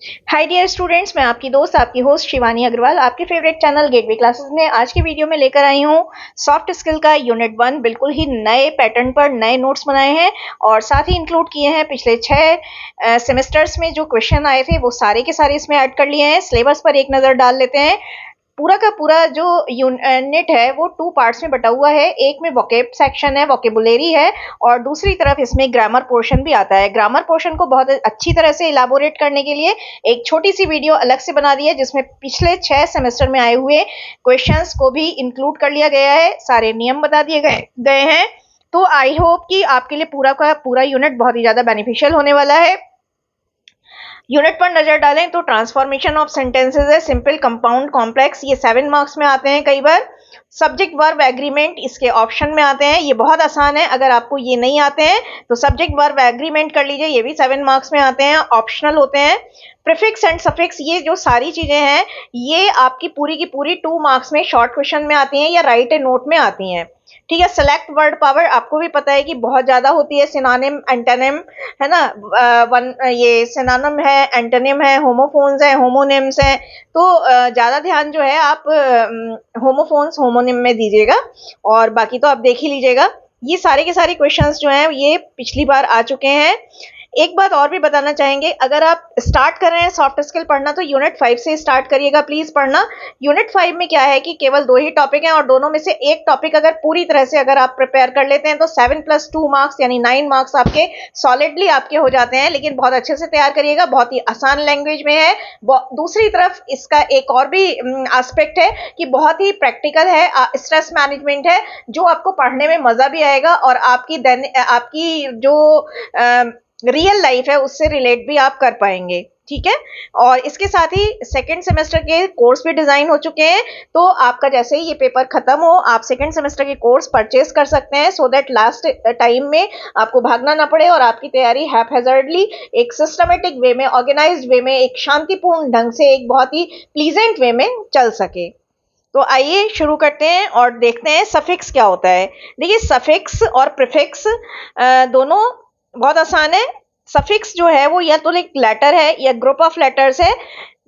Hi dear students, मैं आपकी दोस्त आपकी होस्ट शिवानी अग्रवाल आपके फेवरेट चैनल गेटवे क्लासेस में आज की वीडियो में लेकर आई हूँ सॉफ्ट स्किल का यूनिट 1 बिल्कुल ही नए पैटर्न पर नए नोट्स बनाए हैं और साथ ही इंक्लूड किए हैं पिछले 6 सेमेस्टर्स में जो क्वेश्चन आए थे वो सारे के सारे इसमें ऐड कर लिए हैं। सिलेबस पर एक नज़र डाल लेते हैं। पूरा का पूरा जो यूनिट है वो 2 पार्ट्स में बटा हुआ है। एक में वोकेब सेक्शन है, वोकेबुलरी है और दूसरी तरफ इसमें ग्रामर पोर्शन भी आता है। ग्रामर पोर्शन को बहुत अच्छी तरह से इलाबोरेट करने के लिए एक छोटी सी वीडियो अलग से बना दी है जिसमें पिछले 6 सेमेस्टर में आए हुए क्वेश्चंस को भी इंक्लूड कर लिया गया है, सारे नियम बता दिए गए हैं। तो आई होप कि आपके लिए पूरा का पूरा यूनिट बहुत ही ज्यादा बेनिफिशियल होने वाला है। यूनिट पर नजर डालें तो ट्रांसफॉर्मेशन ऑफ सेंटेंसेस है, सिंपल, कंपाउंड, कॉम्प्लेक्स, ये 7 मार्क्स में आते हैं कई बार। सब्जेक्ट वर्ब एग्रीमेंट इसके ऑप्शन में आते हैं, ये बहुत आसान है। अगर आपको ये नहीं आते हैं तो सब्जेक्ट वर्ब एग्रीमेंट कर लीजिए, ये भी 7 मार्क्स में आते हैं, ऑप्शनल होते हैं। प्रीफिक्स एंड सफिक्स, ये जो सारी चीजें हैं ये आपकी पूरी की पूरी 2 मार्क्स में शॉर्ट क्वेश्चन में आती हैं या राइट ए नोट में आती हैं। ठीक है। सेलेक्ट वर्ड पावर आपको भी पता है कि बहुत ज्यादा होती है, सिनोनिम एंटोनिम है ना। ये सिनोनिम है, एंटोनिम है, होमोफोन्स है, होमोनिम्स है। तो ज्यादा ध्यान जो है आप होमोफोन्स होमोनिम में दीजिएगा और बाकी तो आप देख ही लीजिएगा। ये सारे के सारे क्वेश्चंस जो हैं ये पिछली बार आ चुके हैं। एक बात और भी बताना चाहेंगे, अगर आप स्टार्ट कर रहे हैं सॉफ्ट स्किल पढ़ना तो यूनिट 5 से स्टार्ट करिएगा प्लीज पढ़ना। यूनिट 5 में क्या है कि केवल 2 ही टॉपिक हैं और दोनों में से एक टॉपिक अगर पूरी तरह से अगर आप प्रिपेयर कर लेते हैं तो 7+2 मार्क्स यानी 9 मार्क्स आपके सॉलिडली आपके हो जाते हैं। लेकिन बहुत अच्छे से तैयार करिएगा, बहुत ही आसान लैंग्वेज में है। दूसरी तरफ इसका एक और भी एस्पेक्ट है कि बहुत ही प्रैक्टिकल है, स्ट्रेस मैनेजमेंट है, जो आपको पढ़ने में मजा भी आएगा और आपकी जो रियल लाइफ है उससे रिलेट भी आप कर पाएंगे। ठीक है। और इसके साथ ही सेकेंड सेमेस्टर के कोर्स भी डिजाइन हो चुके हैं, तो आपका जैसे ही ये पेपर खत्म हो आप सेकेंड सेमेस्टर के कोर्स परचेज कर सकते हैं, सो दैट लास्ट टाइम में आपको भागना ना पड़े और आपकी तैयारी हैपहेजर्डली एक सिस्टमेटिक वे में, ऑर्गेनाइज्ड वे में, एक शांतिपूर्ण ढंग से, एक बहुत ही प्लीजेंट वे में चल सके। तो आइए शुरू करते हैं और देखते हैं सफिक्स क्या होता है। देखिए, सफिक्स और प्रीफिक्स दोनों बहुत आसान है। सफिक्स जो है वो या तो एक लेटर है या ग्रुप ऑफ लेटर्स है।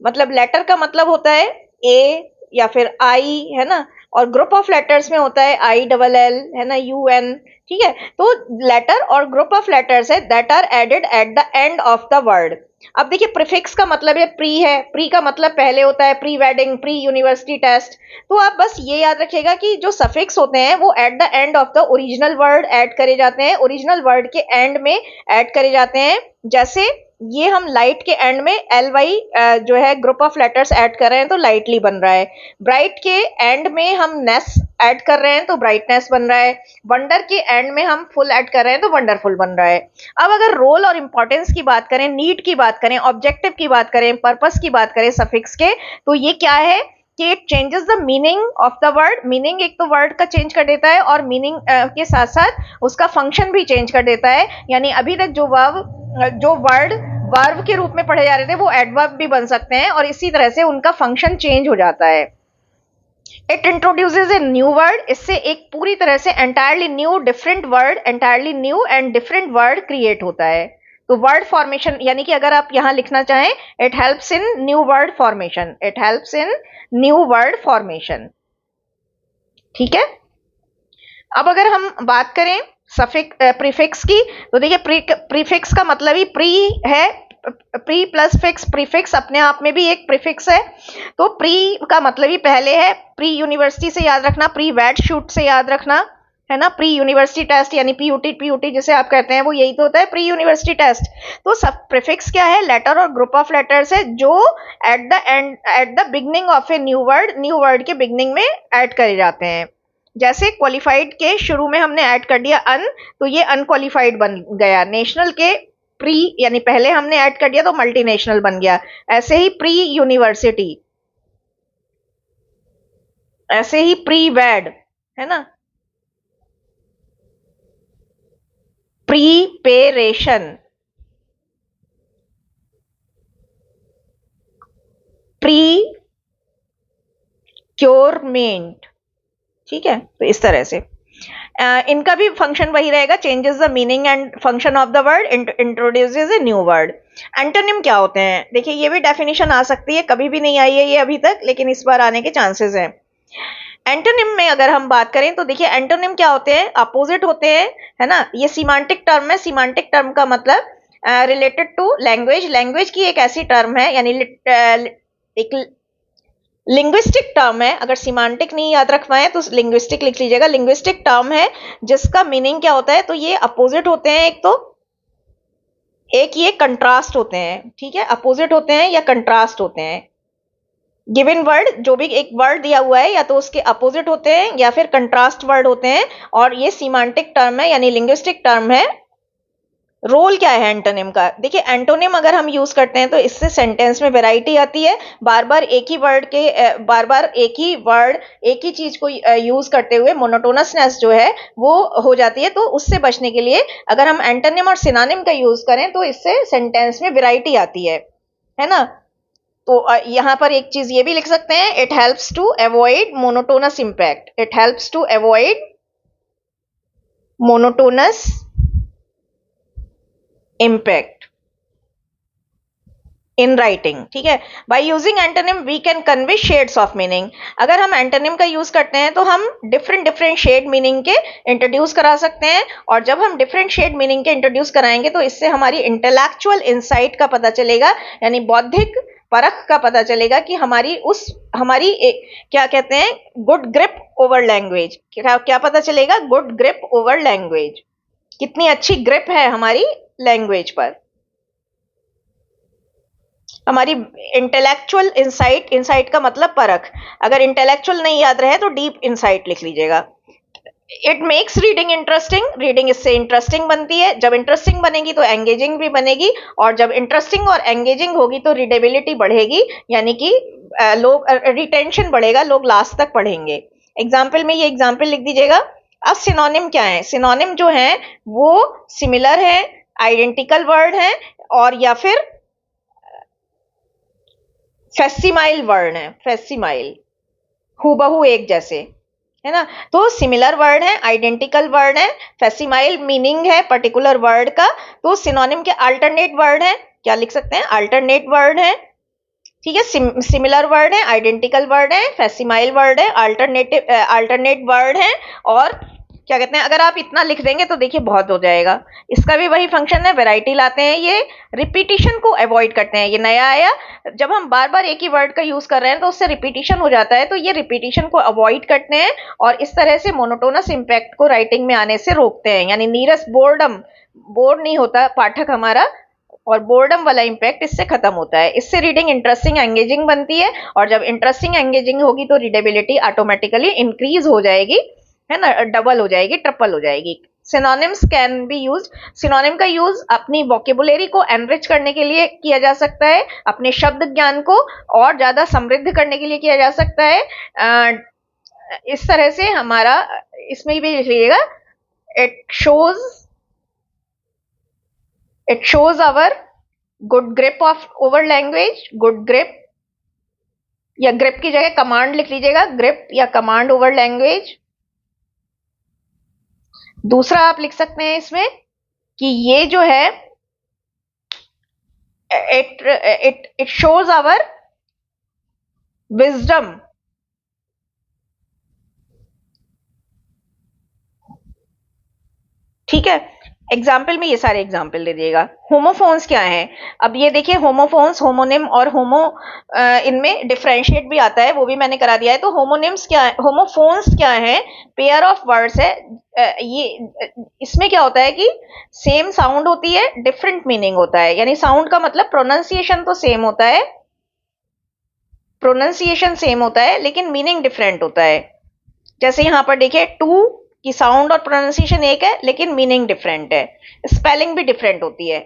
मतलब लेटर का मतलब होता है ए या फिर आई, है ना। और ग्रुप ऑफ लेटर्स में होता है आई डबल एल, है ना, यू एन। ठीक है। तो लेटर और ग्रुप ऑफ लेटर्स है that are added at the end of the word. अब देखिए, प्रीफिक्स का मतलब है प्री है, प्री का मतलब पहले होता है, pre wedding, pre university test. तो आप बस ये याद रखिएगा कि जो सफिक्स होते हैं वो eight the end of the original word add करे जाते हैं, ओरिजिनल वर्ड के एंड में ऐड करे जाते हैं। जैसे ये हम लाइट के एंड में एल वाई जो है ग्रुप ऑफ लेटर्स ऐड कर रहे हैं तो लाइटली बन रहा है। ब्राइट के एंड में हम नेस ऐड कर रहे हैं तो ब्राइटनेस बन रहा है। वंडर के एंड में हम फुल ऐड कर रहे हैं तो वंडरफुल बन रहा है। अब अगर रोल और इंपॉर्टेंस की बात करें, नीड की बात करें, ऑब्जेक्टिव की बात करें, पर्पस की बात करें सफिक्स के, तो ये क्या है कि it changes the meaning of the word. Meaning एक तो वर्ड का चेंज कर देता है और मीनिंग के साथ साथ उसका फंक्शन भी चेंज कर देता है। यानी अभी तक जो वर्ड वर्ब के रूप में पढ़े जा रहे थे वो एडवर्ब भी बन सकते हैं और इसी तरह से उनका फंक्शन चेंज हो जाता है। It introduces a new word, इससे एक पूरी तरह से entirely new different word, entirely new and different word create होता है। तो वर्ड फॉर्मेशन यानी कि अगर आप यहां लिखना चाहें, it helps in new word formation, it helps in new word formation. ठीक है। अब अगर हम बात करें प्रीफिक्स की, तो देखिए प्रीफिक्स का मतलब ही प्री है। प्री प्लस फिक्स, प्रीफिक्स अपने आप में भी एक प्रीफिक्स है। तो प्री का मतलब ही पहले है, प्री यूनिवर्सिटी से याद रखना, प्री वेट शूट से याद रखना, है ना। प्री यूनिवर्सिटी टेस्ट यानी पीयूटी, पीयूटी जिसे आप कहते हैं वो यही तो होता है, प्री यूनिवर्सिटी टेस्ट। तो सब प्रीफिक्स क्या है, लेटर और ग्रुप ऑफ लेटर्स है जो eight the and, at the beginning of a new word, new word के बिगनिंग में ऐड करे जाते हैं। जैसे क्वालिफाइड के शुरू में हमने ऐड कर दिया अन, तो ये अनक्वालिफाइड बन गया। नेशनल के प्री यानी पहले हमने ऐड कर दिया तो मल्टीनेशनल बन गया। ऐसे ही प्री यूनिवर्सिटी, ऐसे ही प्री वेड, है ना, प्रीपेरेशन, प्री क्योरमेंट। ठीक है। तो इस तरह से इनका भी फंक्शन वही रहेगा, changes the meaning and function of the word, introduces a new word. Antonym क्या होते हैं? देखिए ये भी डेफिनेशन आ सकती है, कभी भी नहीं आई है ये अभी तक, लेकिन इस बार आने के चांसेस हैं। एंटोनिम में अगर हम बात करें तो देखिए एंटोनिम क्या होते हैं? अपोजिट होते हैं, है ना। ये सीमांटिक टर्म है। सीमांटिक टर्म का मतलब रिलेटेड टू लैंग्वेज, लैंग्वेज की एक ऐसी टर्म है, यानी एक लिंग्विस्टिक टर्म है। अगर सीमांटिक नहीं याद रख पाए तो लिंग्विस्टिक लिख लीजिएगा। लिंग्विस्टिक टर्म है जिसका मीनिंग क्या होता है? तो ये अपोजिट होते हैं, एक ये कंट्रास्ट होते हैं, ठीक है। अपोजिट होते हैं या कंट्रास्ट होते हैं। गिवन वर्ड, जो भी एक वर्ड दिया हुआ है, या तो उसके अपोजिट होते हैं या फिर कंट्रास्ट वर्ड होते हैं, और ये सीमांटिक टर्म है यानी लिंग्विस्टिक टर्म है। रोल क्या है एंटोनिम का? देखिए एंटोनिम अगर हम यूज करते हैं तो इससे सेंटेंस में वैरायटी आती है। बार बार एक ही वर्ड एक ही चीज को यूज करते हुए मोनोटोनसनेस जो है वो हो जाती है। तो उससे बचने के लिए अगर हम एंटोनिम और सिनोनिम का यूज करें तो इससे सेंटेंस में वैरायटी आती है ना। तो यहां पर एक चीज ये भी लिख सकते हैं, it helps to avoid monotonous impact. It helps to avoid monotonous impact in writing, ठीक है। By using antonym we can convey shades of meaning. अगर हम एंटोनिम का यूज करते हैं तो हम डिफरेंट डिफरेंट शेड मीनिंग के इंट्रोड्यूस करा सकते हैं, और जब हम डिफरेंट शेड मीनिंग के इंट्रोड्यूस कराएंगे तो इससे हमारी इंटेलेक्चुअल इंसाइट का पता चलेगा, यानी बौद्धिक परख का पता चलेगा कि क्या कहते हैं, गुड ग्रिप ओवर लैंग्वेज। क्या पता चलेगा? गुड ग्रिप ओवर लैंग्वेज, कितनी अच्छी ग्रिप है हमारी लैंग्वेज पर। हमारी इंटेलेक्चुअल इंसाइट, इंसाइट का मतलब परख। अगर इंटेलेक्चुअल नहीं याद रहे तो डीप इंसाइट लिख लीजिएगा। It makes reading interesting, reading इससे इंटरेस्टिंग बनती है। जब इंटरेस्टिंग बनेगी तो एंगेजिंग भी बनेगी, और जब इंटरेस्टिंग और एंगेजिंग होगी तो रीडेबिलिटी बढ़ेगी, यानी कि लोग रिटेंशन बढ़ेगा, लोग लास्ट तक पढ़ेंगे। एग्जाम्पल में ये एग्जाम्पल लिख दीजिएगा। अब सिनोनिम क्या है? सिनोनिम जो है वो सिमिलर है, आइडेंटिकल वर्ड है, और या फिर फेसिमाइल वर्ड है। फेसिमाइल, हूबहू एक जैसे, है ना। तो सिमिलर वर्ड है, आइडेंटिकल वर्ड है, फेसिमाइल मीनिंग है पर्टिकुलर वर्ड का। तो सिनोनिम के अल्टरनेट वर्ड है, क्या लिख सकते हैं? अल्टरनेट वर्ड है, ठीक है। सिमिलर वर्ड है, आइडेंटिकल वर्ड है, फेसिमाइल वर्ड है, अल्टरनेट वर्ड है, और क्या कहते हैं, अगर आप इतना लिख देंगे तो देखिए बहुत हो जाएगा। इसका भी वही फंक्शन है, वैरायटी लाते हैं, ये रिपीटिशन को अवॉइड करते हैं। ये नया आया, जब हम बार बार एक ही वर्ड का यूज कर रहे हैं तो उससे रिपीटिशन हो जाता है, तो ये रिपीटिशन को अवॉइड करते हैं और इस तरह से मोनोटोनस इंपैक्ट को राइटिंग में आने से रोकते हैं। यानी नीरस बोर्डम, बोर नहीं होता पाठक हमारा, और बोर्डम वाला इंपैक्ट इससे खत्म होता है। इससे रीडिंग इंटरेस्टिंग एंगेजिंग बनती है, और जब इंटरेस्टिंग एंगेजिंग होगी तो रीडेबिलिटी ऑटोमेटिकली इंक्रीज हो जाएगी, है ना, डबल हो जाएगी, ट्रिपल हो जाएगी। Synonyms can be use, synonym का यूज अपनी वोकेबुलरी को एनरिच करने के लिए किया जा सकता है, अपने शब्द ज्ञान को और ज्यादा समृद्ध करने के लिए किया जा सकता है। इस तरह से हमारा, इसमें भी लिख लीजिएगा, it shows it shows our good grip of over language, good grip, या ग्रिप की जगह कमांड लिख लीजिएगा, ग्रिप या कमांड ओवर लैंग्वेज। दूसरा आप लिख सकते हैं इसमें कि ये जो है इट शोज आवर विजडम, ठीक है। एग्जाम्पल में ये सारे एग्जाम्पल दे दिएगा। होमोफोन्स क्या है? अब ये देखिए, होमोफोन्स, होमोनिम और इनमें डिफरेंशिएट भी आता है, वो भी मैंने करा दिया है। तो होमोनिम्स क्या है, होमोफोन्स क्या है? पेयर ऑफ वर्ड्स है। ये इसमें क्या होता है कि सेम साउंड होती है, डिफरेंट मीनिंग होता है। यानी साउंड का मतलब प्रोनाउंसिएशन तो सेम होता है, प्रोनाउंसिएशन सेम होता है, लेकिन मीनिंग डिफरेंट होता है। जैसे यहां पर देखिए, टू की साउंड और प्रोनाउंसिएशन एक है लेकिन मीनिंग डिफरेंट है, स्पेलिंग भी डिफरेंट होती है।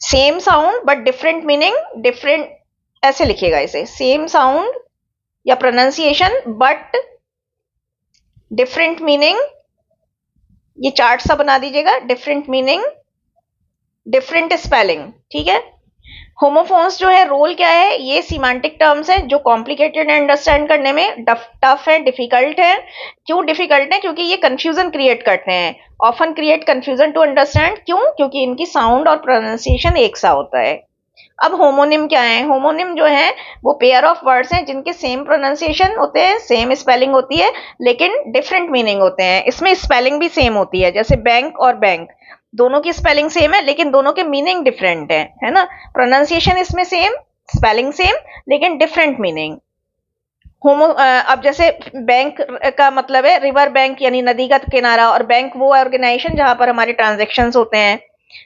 Same sound but different meaning, different, ऐसे लिखिएगा इसे, सेम साउंड या प्रोनाउंसिएशन बट डिफरेंट मीनिंग। ये चार्ट सा बना दीजिएगा, डिफरेंट मीनिंग, डिफरेंट स्पेलिंग, ठीक है। होमोफोन्स जो है रोल क्या है, ये सीमांटिक टर्म्स हैं जो कॉम्प्लिकेटेड अंडरस्टैंड करने में टफ है, डिफिकल्ट है। क्यों डिफिकल्ट है? क्योंकि ये कंफ्यूजन क्रिएट करते हैं, often create confusion to understand. क्यों? क्योंकि इनकी साउंड और प्रोनाउंसिएशन एक सा होता है। अब होमोनिम क्या है? होमोनिम जो है वो पेयर ऑफ वर्ड्स हैं जिनके सेम प्रोनाउंसिएशन होते हैं, सेम स्पेलिंग होती है, लेकिन डिफरेंट मीनिंग होते हैं। इसमें स्पेलिंग भी सेम होती है, जैसे बैंक और बैंक, दोनों की स्पेलिंग सेम है लेकिन दोनों के मीनिंग डिफरेंट है ना। प्रोनाउंसिएशन इसमें सेम, स्पेलिंग सेम, लेकिन डिफरेंट मीनिंग। अब जैसे बैंक का मतलब है रिवर बैंक यानी नदी का किनारा, और बैंक वो ऑर्गेनाइजेशन जहां पर हमारे ट्रांजेक्शन होते हैं,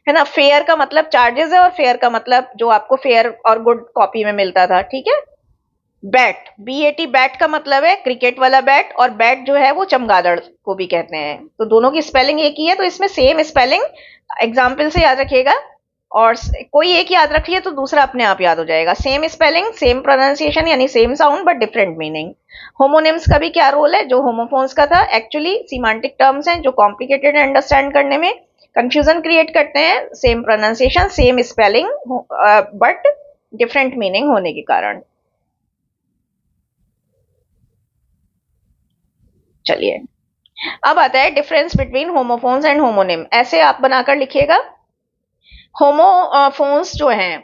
है ना। फेयर का मतलब चार्जेस है, और फेयर का मतलब जो आपको फेयर और गुड कॉपी में मिलता था, ठीक है। बैट, BAT, बैट का मतलब है क्रिकेट वाला बैट, और बैट जो है वो चमगादड़ को भी कहते हैं। तो दोनों की स्पेलिंग एक ही है, तो इसमें सेम स्पेलिंग, एग्जाम्पल से याद रखिएगा। और कोई एक याद रखिए तो दूसरा अपने आप याद हो जाएगा। सेम स्पेलिंग, सेम प्रोनाउंसिएशन यानी same sound but different meaning. Homonyms का भी क्या रोल है? जो होमोफोन्स का था, एक्चुअली सीमांटिक टर्म्स हैं जो कॉम्प्लिकेटेड अंडरस्टैंड करने में कंफ्यूजन क्रिएट करते हैं, same pronunciation, same spelling, but different meaning होने के कारण। चलिए, अब आता है difference between homophones and homonym. ऐसे आप बनाकर लिखिएगा। होमोफोन्स जो हैं,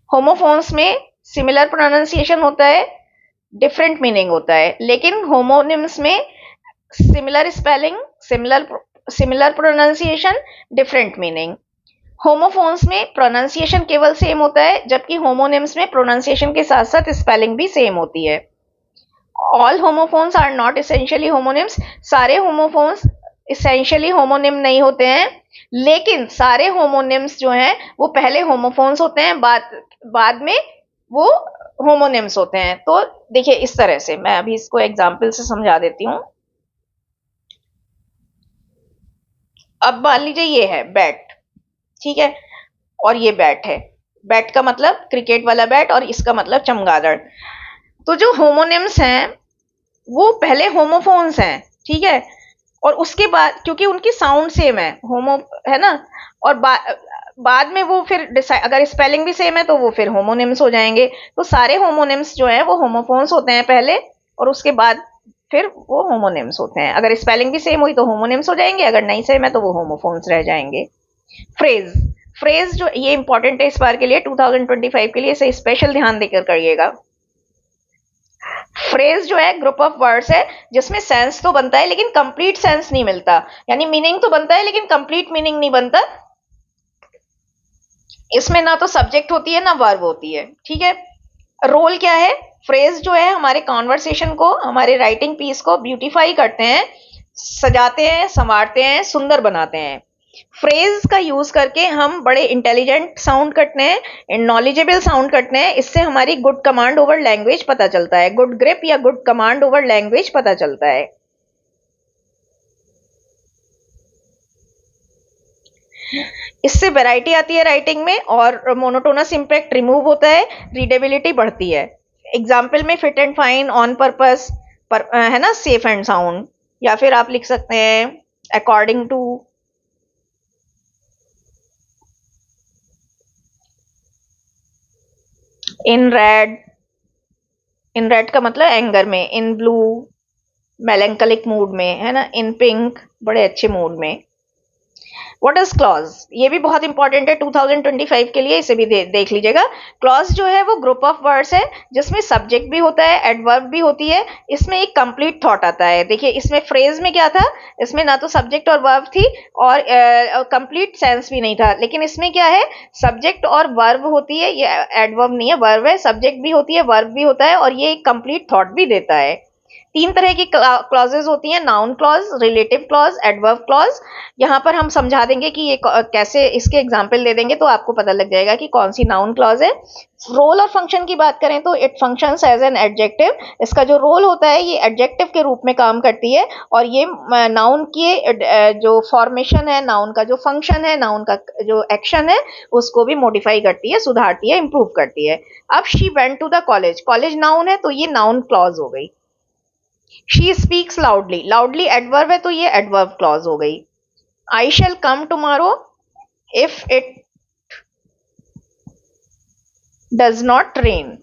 होमोफोन्स में सिमिलर प्रोनाउंसिएशन होता है, डिफरेंट मीनिंग होता है, लेकिन होमोनिम्स में similar spelling, similar similar pronunciation, different meaning. Homophones में प्रोनाउंसिएशन केवल सेम होता है, जबकि होमोनिम्स में प्रोनाउंसिएशन के साथ साथ स्पेलिंग भी सेम होती है। All homophones are not essentially homonyms. सारे होमोफोन्स इसेंशियली होमोनिम नहीं होते हैं, लेकिन सारे होमोनिम्स जो हैं वो पहले होमोफोन्स होते हैं, बाद में वो होमोनिम्स होते हैं। तो देखिए इस तरह से मैं अभी इसको एग्जाम्पल से समझा देती हूँ। अब मान लीजिए ये है बैट, ठीक है, और ये बैट है। बैट का मतलब क्रिकेट वाला बैट, और इसका मतलब चमगादड़। तो जो होमोनिम्स हैं वो पहले होमोफोन्स हैं, ठीक है, और उसके बाद क्योंकि उनकी साउंड सेम है, होमो, है ना, और बाद में वो फिर डिसाइड, अगर स्पेलिंग भी सेम है तो वो फिर होमोनिम्स हो जाएंगे। तो सारे होमोनिम्स जो है वो होमोफोन्स होते हैं पहले, और उसके बाद फिर वो होमोनिम्स होते हैं। अगर स्पेलिंग भी सेम हुई तो होमोनिम्स हो जाएंगे, अगर नहीं सेम है तो वो होमोफोन्स रह जाएंगे। फ्रेज, फ्रेज जो ये इंपॉर्टेंट है इस बार के लिए, 2025 के लिए, इसे स्पेशल ध्यान देकर करिएगा। फ्रेज जो है ग्रुप ऑफ वर्ड्स है जिसमें सेंस तो बनता है लेकिन कंप्लीट सेंस नहीं मिलता, यानी मीनिंग तो बनता है लेकिन कंप्लीट मीनिंग नहीं बनता। इसमें ना तो सब्जेक्ट होती है ना वर्ब होती है, ठीक है। रोल क्या है? फ्रेज जो है हमारे कॉन्वर्सेशन को, हमारे राइटिंग पीस को ब्यूटीफाई करते हैं, सजाते हैं, संवारते हैं, सुंदर बनाते हैं। फ्रेज का यूज करके हम बड़े इंटेलिजेंट साउंड करते हैं, नॉलेजेबल साउंड करते हैं। इससे हमारी गुड कमांड ओवर लैंग्वेज पता चलता है, गुड ग्रिप या गुड कमांड ओवर लैंग्वेज पता चलता है। इससे वैरायटी आती है राइटिंग में, और मोनोटोनस इंपैक्ट रिमूव होता है, रीडेबिलिटी बढ़ती है। एग्जाम्पल में fit and fine, on purpose, है ना, सेफ एंड साउंड। या फिर आप लिख सकते हैं according to, in red, in red का मतलब एंगर में, इन ब्लू मेलेंकलिक मूड में, है ना, इन पिंक बड़े अच्छे मूड में। What is clause? ये भी बहुत इंपॉर्टेंट है 2025 के लिए, इसे भी देख लीजिएगा। क्लॉज जो है वो ग्रुप ऑफ वर्ड्स है जिसमें सब्जेक्ट भी होता है, एडवर्ब भी होती है, इसमें एक कंप्लीट थॉट आता है। देखिए इसमें फ्रेज में क्या था, इसमें ना तो सब्जेक्ट और वर्ब थी, और कंप्लीट सेंस भी नहीं था, लेकिन इसमें क्या है, सब्जेक्ट और वर्ब होती है, ये एडवर्ब नहीं है, वर्ब है, सब्जेक्ट भी होती है, वर्ब भी होता है, और ये एक कंप्लीट थॉट भी देता है। तीन तरह की क्लॉजेज होती हैं, noun clause, relative clause, adverb clause. यहाँ पर हम समझा देंगे कि ये कैसे, इसके एग्जाम्पल दे देंगे तो आपको पता लग जाएगा कि कौन सी नाउन क्लॉज है। रोल और फंक्शन की बात करें तो it functions as an adjective. इसका जो रोल होता है ये एडजेक्टिव के रूप में काम करती है, और ये नाउन की जो फॉर्मेशन है, नाउन का जो फंक्शन है, नाउन का जो एक्शन है, उसको भी मॉडिफाई करती है, सुधारती है, इंप्रूव करती है। अब she went to the college, college noun है तो ये नाउन क्लॉज हो गई। She speaks loudly, loudly adverb है तो ये एडवर्ब क्लॉज हो गई। I shall come tomorrow, if it does not rain,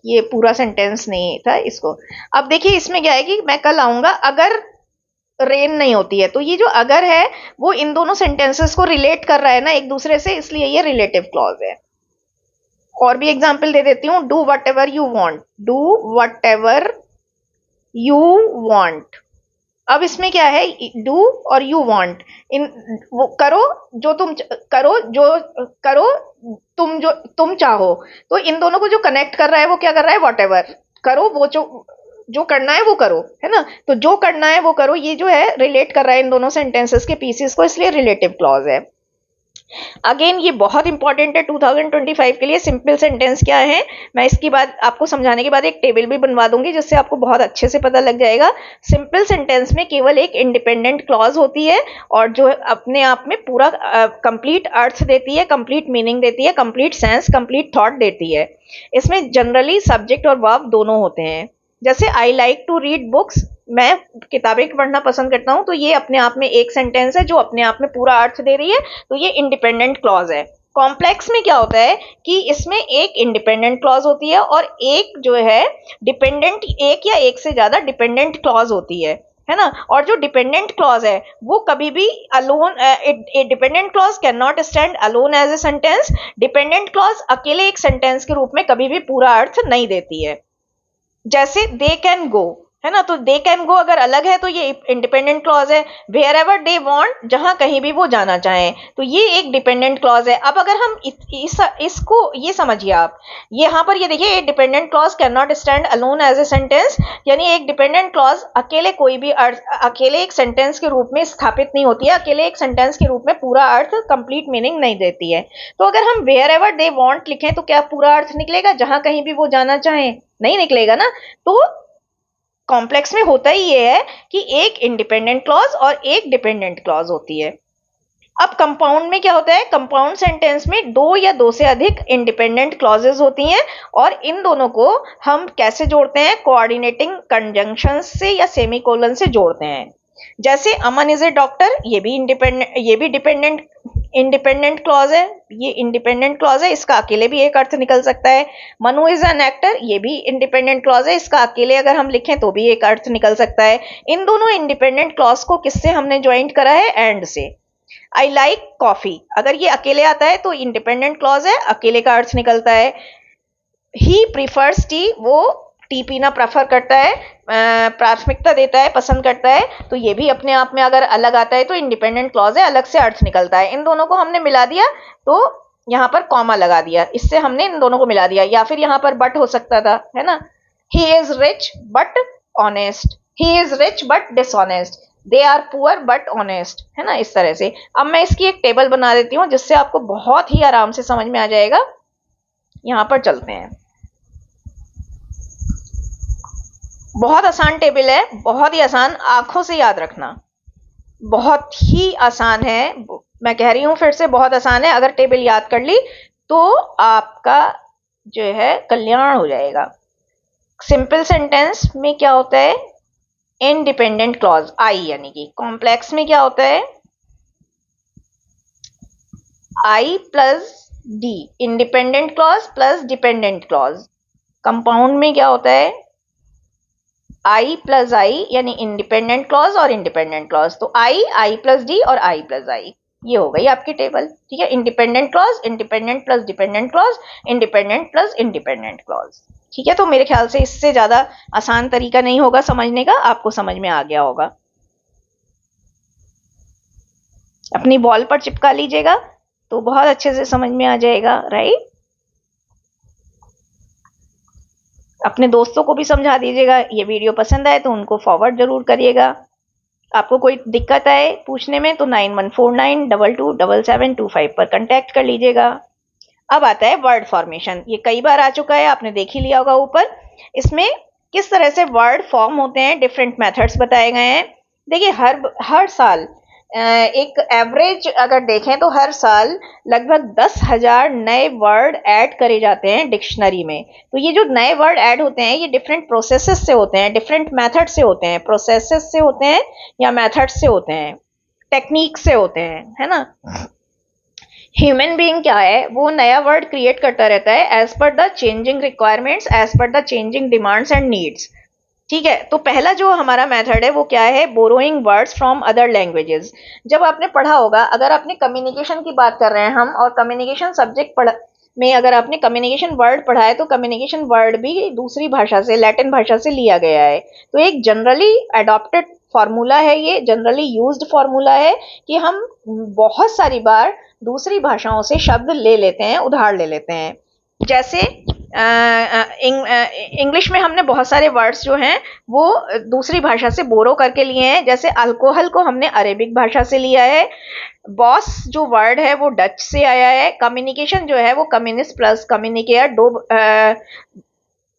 ये पूरा सेंटेंस नहीं था इसको। अब देखिए इसमें क्या है कि मैं कल आऊंगा अगर रेन नहीं होती है, तो ये जो अगर है वो इन दोनों सेंटेंसेस को रिलेट कर रहा है ना एक दूसरे से, इसलिए ये रिलेटिव क्लॉज है। और भी एग्जाम्पल दे देती हूँ, do what ever you want, do what ever you want. अब इसमें क्या है, डू और यू वांट, इन वो करो जो तुम करो जो करो तुम जो तुम चाहो, तो इन दोनों को जो कनेक्ट कर रहा है वो क्या कर रहा है, वॉट एवर करो, वो जो जो करना है वो करो, है ना। तो जो करना है वो करो, ये जो है रिलेट कर रहा है इन दोनों सेंटेंसेस के पीसेस को, इसलिए रिलेटिव क्लॉज है। अगेन ये बहुत इंपॉर्टेंट है 2025 के लिए। सिंपल सेंटेंस क्या है, मैं इसकी बात आपको समझाने के बाद एक टेबल भी बनवा दूंगी जिससे आपको बहुत अच्छे से पता लग जाएगा। सिंपल सेंटेंस में केवल एक इंडिपेंडेंट क्लॉज होती है और जो अपने आप में पूरा कंप्लीट अर्थ देती है, कंप्लीट मीनिंग देती है, कंप्लीट सेंस, कंप्लीट थॉट देती है। इसमें जनरली सब्जेक्ट और वर्ब दोनों होते हैं। जैसे I like to read books, मैं किताबें पढ़ना पसंद करता हूं, तो ये अपने आप में एक सेंटेंस है जो अपने आप में पूरा अर्थ दे रही है, तो ये इंडिपेंडेंट क्लॉज है। कॉम्प्लेक्स में क्या होता है कि इसमें एक इंडिपेंडेंट क्लॉज होती है और एक जो है डिपेंडेंट, एक या एक से ज्यादा डिपेंडेंट क्लॉज होती है ना। और जो डिपेंडेंट क्लॉज है वो कभी भी alone, dependent clause can not stand alone as a sentence. Dependent clause अकेले एक सेंटेंस के रूप में कभी भी पूरा अर्थ नहीं देती है। जैसे दे कैन गो, है ना, तो दे कैन गो अगर अलग है तो ये इंडिपेंडेंट क्लॉज है। वेयर एवर दे वांट, जहां कहीं भी वो जाना चाहें, तो ये एक डिपेंडेंट क्लॉज है। अब अगर हम इसको ये समझिए आप, यहाँ पर ये देखिए, dependent clause can not stand alone as a sentence, यानी एक डिपेंडेंट क्लॉज अकेले कोई भी अर्थ, अकेले एक सेंटेंस के रूप में स्थापित नहीं होती है, अकेले एक सेंटेंस के रूप में पूरा अर्थ, कंप्लीट मीनिंग नहीं देती है। तो अगर हम वेयर एवर दे वांट लिखें तो क्या पूरा अर्थ निकलेगा, जहां कहीं भी वो जाना चाहें? नहीं निकलेगा ना। तो कॉम्प्लेक्स में होता ही ये है कि एक इंडिपेंडेंट क्लॉज और एक डिपेंडेंट क्लॉज होती है। अब कंपाउंड में क्या होता है, कंपाउंड सेंटेंस में दो या दो से अधिक इंडिपेंडेंट क्लॉजेस होती हैं और इन दोनों को हम कैसे जोड़ते हैं, कोऑर्डिनेटिंग कंजंक्शन से या सेमीकोलन से जोड़ते हैं। जैसे अमन इज ए डॉक्टर, ये भी इंडिपेंडेंट, ये भी डिपेंडेंट इंडिपेंडेंट क्लॉज है, ये इंडिपेंडेंट क्लॉज है, इसका अकेले भी एक अर्थ निकल सकता है। मनु इज एन एक्टर, ये भी इंडिपेंडेंट क्लॉज है, इसका अकेले अगर हम लिखें तो भी एक अर्थ निकल सकता है। इन दोनों इंडिपेंडेंट क्लॉज को किससे हमने ज्वाइंट करा है, एंड से। आई लाइक कॉफी, अगर ये अकेले आता है तो इंडिपेंडेंट क्लॉज है, अकेले का अर्थ निकलता है। ही प्रीफर्स टी, वो टी पीना प्रेफर करता है, प्राथमिकता देता है, पसंद करता है, तो ये भी अपने आप में अगर अलग आता है तो इंडिपेंडेंट क्लॉज है, अलग से अर्थ निकलता है। इन दोनों को हमने मिला दिया तो यहाँ पर कॉमा लगा दिया, इससे हमने इन दोनों को मिला दिया। या फिर यहाँ पर बट हो सकता था, है ना, he is rich but honest, he is rich but dishonest, they are poor but honest, है ना, इस तरह से। अब मैं इसकी एक टेबल बना देती हूँ जिससे आपको बहुत ही आराम से समझ में आ जाएगा। यहाँ पर चलते हैं, बहुत आसान टेबल है, बहुत ही आसान, आंखों से याद रखना, बहुत ही आसान है। मैं कह रही हूं फिर से, बहुत आसान है। अगर टेबल याद कर ली तो आपका जो है कल्याण हो जाएगा। सिंपल सेंटेंस में क्या होता है, इंडिपेंडेंट क्लॉज आई यानी कि। कॉम्प्लेक्स में क्या होता है, I plus D, independent clause plus dependent clause. Compound में क्या होता है, आई प्लस आई यानी इंडिपेंडेंट क्लॉज और इंडिपेंडेंट क्लॉज। तो आई, आई प्लस डी और आई प्लस आई, ये हो गई आपकी टेबल। ठीक है, independent clause, independent plus dependent clause, independent plus independent clause. ठीक है, तो मेरे ख्याल से इससे ज्यादा आसान तरीका नहीं होगा समझने का, आपको समझ में आ गया होगा। अपनी वॉल पर चिपका लीजिएगा तो बहुत अच्छे से समझ में आ जाएगा, राइट। अपने दोस्तों को भी समझा दीजिएगा, ये वीडियो पसंद आए तो उनको फॉरवर्ड जरूर करिएगा। आपको कोई दिक्कत आए पूछने में तो 9149227725 पर कांटेक्ट कर लीजिएगा। अब आता है वर्ड फॉर्मेशन, ये कई बार आ चुका है, आपने देख ही लिया होगा ऊपर। इसमें किस तरह से वर्ड फॉर्म होते हैं, डिफरेंट मेथड्स बताए गए हैं। देखिए हर साल एक एवरेज अगर देखें तो हर साल लगभग 10,000 नए वर्ड ऐड करे जाते हैं डिक्शनरी में। तो ये जो नए वर्ड ऐड होते हैं ये डिफरेंट प्रोसेसेस से होते हैं, डिफरेंट मेथड से होते हैं, प्रोसेसेस से होते हैं या मेथड से होते हैं, टेक्निक से होते हैं, है ना। ह्यूमन बीइंग क्या है, वो नया वर्ड क्रिएट करता रहता है as per the changing requirements, as per the changing demands and needs. ठीक है, तो पहला जो हमारा मेथड है वो क्या है, borrowing words from other languages. जब आपने पढ़ा होगा, अगर आपने कम्युनिकेशन की बात कर रहे हैं हम, और कम्युनिकेशन सब्जेक्ट पढ़ में अगर आपने कम्युनिकेशन वर्ड पढ़ा है, तो कम्युनिकेशन वर्ड भी दूसरी भाषा से, लैटिन भाषा से लिया गया है। तो एक जनरली अडॉप्टेड फार्मूला है, ये जनरली यूज्ड फार्मूला है कि हम बहुत सारी बार दूसरी भाषाओं से शब्द ले लेते हैं, उधार ले लेते हैं। जैसे इंग्लिश में हमने बहुत सारे वर्ड्स जो हैं वो दूसरी भाषा से बोरो करके लिए हैं। जैसे अल्कोहल को हमने अरेबिक भाषा से लिया है। बॉस जो वर्ड है वो डच से आया है। कम्युनिकेशन जो है वो कम्युनिस्ट प्लस कम्युनिकेयर, दो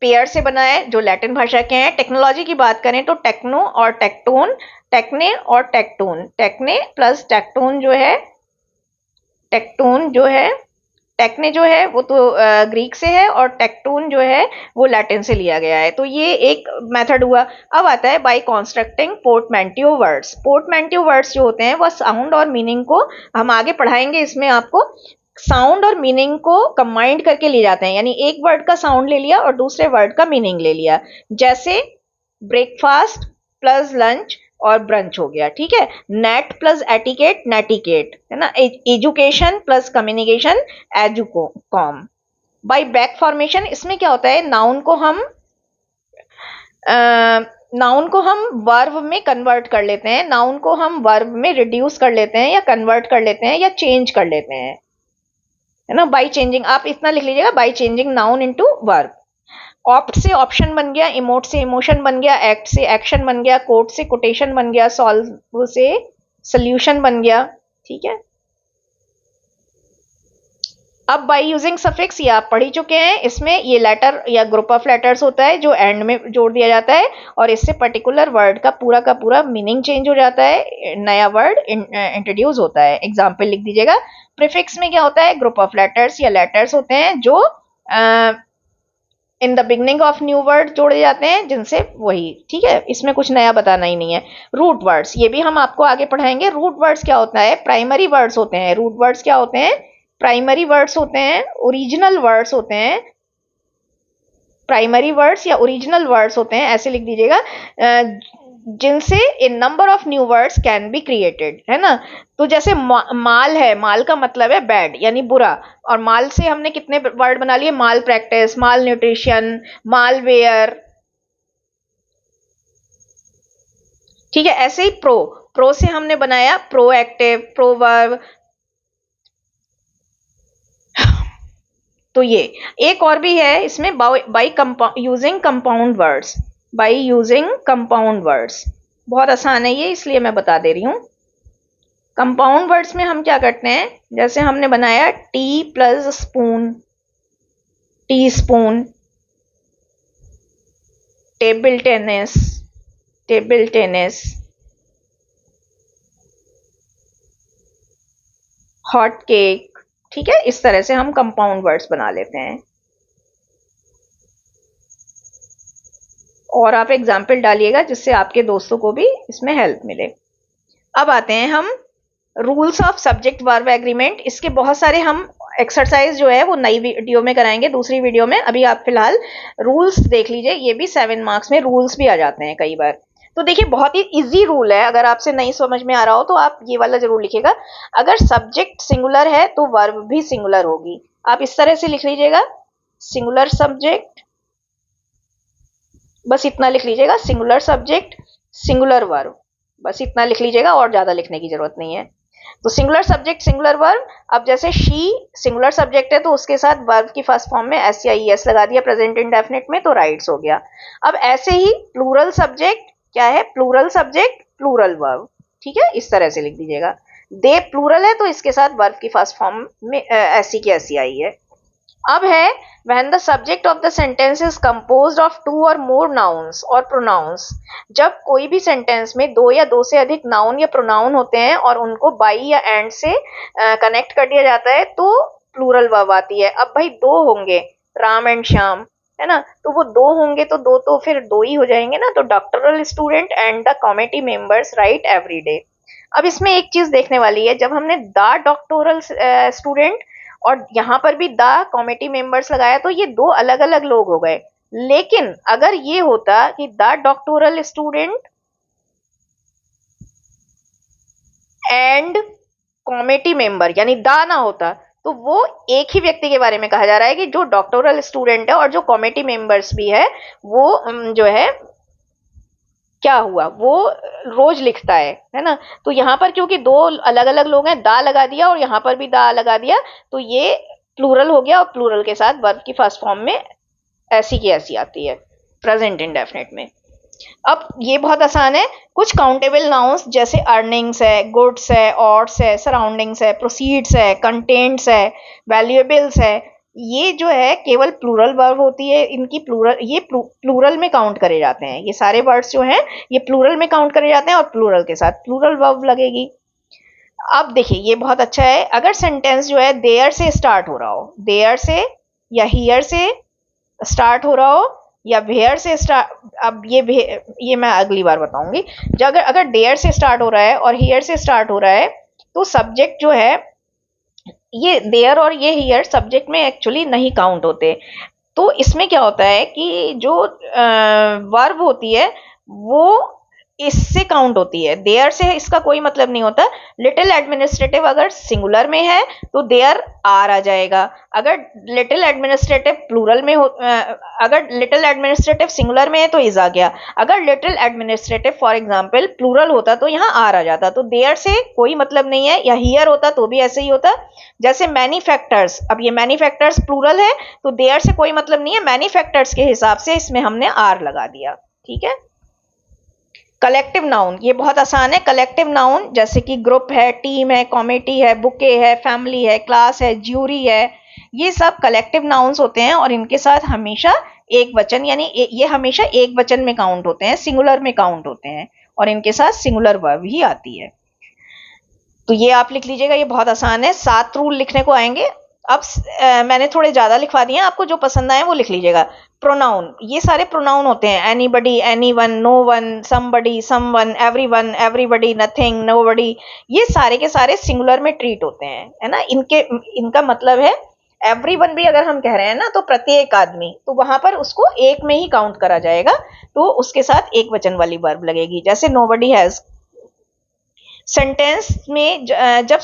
पेयर से बना है जो लैटिन भाषा के हैं। टेक्नोलॉजी की बात करें तो टेक्नो और टेक्टोन, टेक्ने और टेक्टोन, टेक्ने प्लस टेक्टोन जो है, टेक्टोन जो है, टेक्ने जो है वो तो ग्रीक से है, और टेक्टून जो है वो लैटिन से लिया गया है। तो ये एक मेथड हुआ। अब आता है बाय कंस्ट्रक्टिंग पोर्टमैंटियो वर्ड्स। पोर्टमैंटियो वर्ड्स जो होते हैं वो साउंड और मीनिंग को, हम आगे पढ़ाएंगे इसमें आपको, साउंड और मीनिंग को कंबाइंड करके ले जाते हैं। यानी एक वर्ड का साउंड ले लिया और दूसरे वर्ड का मीनिंग ले लिया। जैसे ब्रेकफास्ट प्लस लंच और ब्रंच हो गया। ठीक है, नेट प्लस एटिकेट, नेटिकेट, है ना। Education plus communication, educom. By back formation, इसमें क्या होता है, नाउन को हम वर्ब में कन्वर्ट कर लेते हैं, नाउन को हम वर्ब में रिड्यूस कर लेते हैं, या कन्वर्ट कर लेते हैं, या चेंज कर लेते हैं, है ना। बाय चेंजिंग, आप इतना लिख लीजिएगा, by changing noun into verb. Opt से ऑप्शन बन गया, इमोट से इमोशन बन गया, एक्ट से एक्शन बन गया, कोट से कोटेशन बन गया, सॉल्व से सोल्यूशन बन गया। ठीक है, अब बाय यूजिंग सफिक्स, ये आप पढ़ ही चुके हैं। इसमें ये लेटर या ग्रुप ऑफ लेटर्स होता है जो एंड में जोड़ दिया जाता है, और इससे पर्टिकुलर वर्ड का पूरा मीनिंग चेंज हो जाता है, नया वर्ड इंट्रोड्यूस होता है। एग्जाम्पल लिख दीजिएगा। प्रीफिक्स में क्या होता है, ग्रुप ऑफ लेटर्स या लेटर्स होते हैं जो in the beginning of new word जोड़े जाते हैं, जिनसे वही, ठीक है, इसमें कुछ नया बताना ही नहीं है। रूट वर्ड्स, ये भी हम आपको आगे पढ़ाएंगे। रूट वर्ड्स क्या होता है, प्राइमरी वर्ड्स होते हैं। रूट वर्ड्स क्या होते हैं, प्राइमरी वर्ड्स होते हैं, ओरिजिनल वर्ड्स होते हैं। प्राइमरी वर्ड्स या ओरिजिनल वर्ड्स होते हैं, ऐसे लिख दीजिएगा, जिनसे a number of new words can be created, है ना। तो जैसे माल है, माल का मतलब है बैड यानी बुरा, और माल से हमने कितने वर्ड बना लिए, माल प्रैक्टिस, माल न्यूट्रिशन, मालवेयर। ठीक है, ऐसे ही प्रो, प्रो से हमने बनाया प्रोएक्टिव, प्रोवर्ब। तो ये एक और भी है इसमें, by using compound words, by using compound words. बहुत आसान है ये, इसलिए मैं बता दे रही हूं। कंपाउंड वर्ड्स में हम क्या करते हैं, जैसे हमने बनाया T plus spoon, tea spoon. Table tennis, table tennis. Hot cake. ठीक है, इस तरह से हम कंपाउंड वर्ड्स बना लेते हैं। और आप एग्जाम्पल डालिएगा जिससे आपके दोस्तों को भी इसमें हेल्प मिले। अब आते हैं हम rules of subject verb agreement. इसके बहुत सारे हम एक्सरसाइज जो है वो नई वीडियो में कराएंगे, दूसरी वीडियो में। अभी आप फिलहाल रूल्स देख लीजिए, ये भी 7 मार्क्स में रूल्स भी आ जाते हैं कई बार। तो देखिए, बहुत ही इजी रूल है, अगर आपसे नहीं समझ में आ रहा हो तो आप ये वाला जरूर लिखिएगा। अगर सब्जेक्ट सिंगुलर है तो वर्ब भी सिंगुलर होगी। आप इस तरह से लिख लीजिएगा, सिंगुलर सब्जेक्ट, बस इतना लिख लीजिएगा, सिंगुलर सब्जेक्ट सिंगुलर वर्ब, बस इतना लिख लीजिएगा, और ज्यादा लिखने की जरूरत नहीं है। तो सिंगुलर सब्जेक्ट सिंगुलर वर्ब। अब जैसे शी सिंगुलर सब्जेक्ट है तो उसके साथ वर्ब की फर्स्ट फॉर्म में एस या ई एस लगा दिया प्रेजेंट इंडेफिनिट में, तो राइट्स हो गया। अब ऐसे ही प्लूरल सब्जेक्ट क्या है, प्लूरल सब्जेक्ट प्लूरल वर्ब। ठीक है, इस तरह से लिख दीजिएगा। दे प्लूरल है तो इसके साथ वर्ब की फर्स्ट फॉर्म में ऐसी की ऐसी आई है। अब है when the subject of the sentence is composed of two or more nouns or pronouns। जब कोई भी सेंटेंस में दो या दो से अधिक नाउन या प्रोनाउन होते हैं और उनको बाई या एंड से कनेक्ट कर दिया जाता है तो प्लूरल वर्ब आती है। अब भाई दो होंगे, राम एंड श्याम, है ना, तो वो दो होंगे तो दो तो फिर दो ही हो जाएंगे ना। तो doctoral student and the comity members right every day. अब इसमें एक चीज देखने वाली है, जब हमने द डॉक्टोरल स्टूडेंट और यहाँ पर भी द कॉमिटी मेंबर्स लगाया तो ये दो अलग अलग लोग हो गए। लेकिन अगर ये होता कि the doctoral student and comity member, यानी द ना होता, तो वो एक ही व्यक्ति के बारे में कहा जा रहा है कि जो डॉक्टोरल स्टूडेंट है और जो कॉमिटी मेंबर्स भी है वो जो है क्या हुआ, वो रोज लिखता है ना। तो यहाँ पर क्योंकि दो अलग अलग लोग हैं, दा लगा दिया और यहाँ पर भी दा लगा दिया, तो ये प्लूरल हो गया और प्लूरल के साथ वर्ब की फर्स्ट फॉर्म में ऐसी की ऐसी आती है प्रेजेंट इंडेफिनिट में। अब ये बहुत आसान है, कुछ काउंटेबल नाउन्स जैसे अर्निंग्स है, गुड्स है, ऑर्ड्स है, सराउंडिंग्स है, प्रोसीड्स है, कंटेंट्स है, वैल्यूएबल्स है, ये जो है केवल प्लूरल वर्ब होती है, इनकी प्लूरल, ये प्लूरल में काउंट करे जाते हैं। ये सारे वर्ड्स जो हैं ये प्लूरल में काउंट करे जाते हैं और प्लूरल के साथ प्लूरल वर्ब लगेगी। अब देखिए ये बहुत अच्छा है, अगर सेंटेंस जो है देयर से स्टार्ट हो रहा हो, देयर से या हियर से स्टार्ट हो रहा हो या वेयर से स्टार्ट, अब ये मैं अगली बार बताऊंगी। अगर अगर देयर से स्टार्ट हो रहा है और हियर से स्टार्ट हो रहा है तो सब्जेक्ट जो है, ये देयर और ये हियर सब्जेक्ट में एक्चुअली नहीं काउंट होते। तो इसमें क्या होता है कि जो वर्ब होती है वो इससे काउंट होती है, देयर से इसका कोई मतलब नहीं होता। लिटिल एडमिनिस्ट्रेटिव अगर सिंगुलर में है तो देयर आर आ जाएगा, अगर लिटिल एडमिनिस्ट्रेटिव प्लूरल में हो, अगर लिटिल एडमिनिस्ट्रेटिव सिंगुलर में है तो इज आ गया, अगर little administrative for example plural होता तो यहाँ आर आ जाता। तो देयर से कोई मतलब नहीं है, या हियर होता तो भी ऐसे ही होता। जैसे मैन्युफैक्चर्स, अब ये मैन्युफैक्चर्स प्लूरल है तो देयर से कोई मतलब नहीं है, मैन्युफैक्चर्स के हिसाब से इसमें हमने आर लगा दिया, ठीक है। कलेक्टिव नाउन, ये बहुत आसान है। कलेक्टिव नाउन जैसे कि ग्रुप है, टीम है, कॉमिटी है, बुके है, फैमिली है, क्लास है, ज्यूरी है, ये सब कलेक्टिव नाउन्स होते हैं और इनके साथ हमेशा एक वचन, यानी ये हमेशा एक वचन में काउंट होते हैं, सिंगुलर में काउंट होते हैं और इनके साथ सिंगुलर वर्ब ही आती है। तो ये आप लिख लीजिएगा, ये बहुत आसान है। 7 रूल लिखने को आएंगे। अब मैंने थोड़े ज्यादा लिखवा दिए हैं, आपको जो पसंद आए वो लिख लीजिएगा। प्रोनाउन, ये सारे प्रोनाउन होते हैं, anybody, anyone, no one, somebody, someone, everyone, everybody, nothing, nobody, ये सारे के सारे सिंगुलर में ट्रीट होते हैं, है ना। इनका मतलब है एवरीवन भी अगर हम कह रहे हैं ना तो प्रत्येक आदमी, तो वहां पर उसको एक में ही काउंट करा जाएगा, तो उसके साथ एक वचन वाली वर्ब लगेगी। जैसे नोबडी हैज, सेंटेंस में जब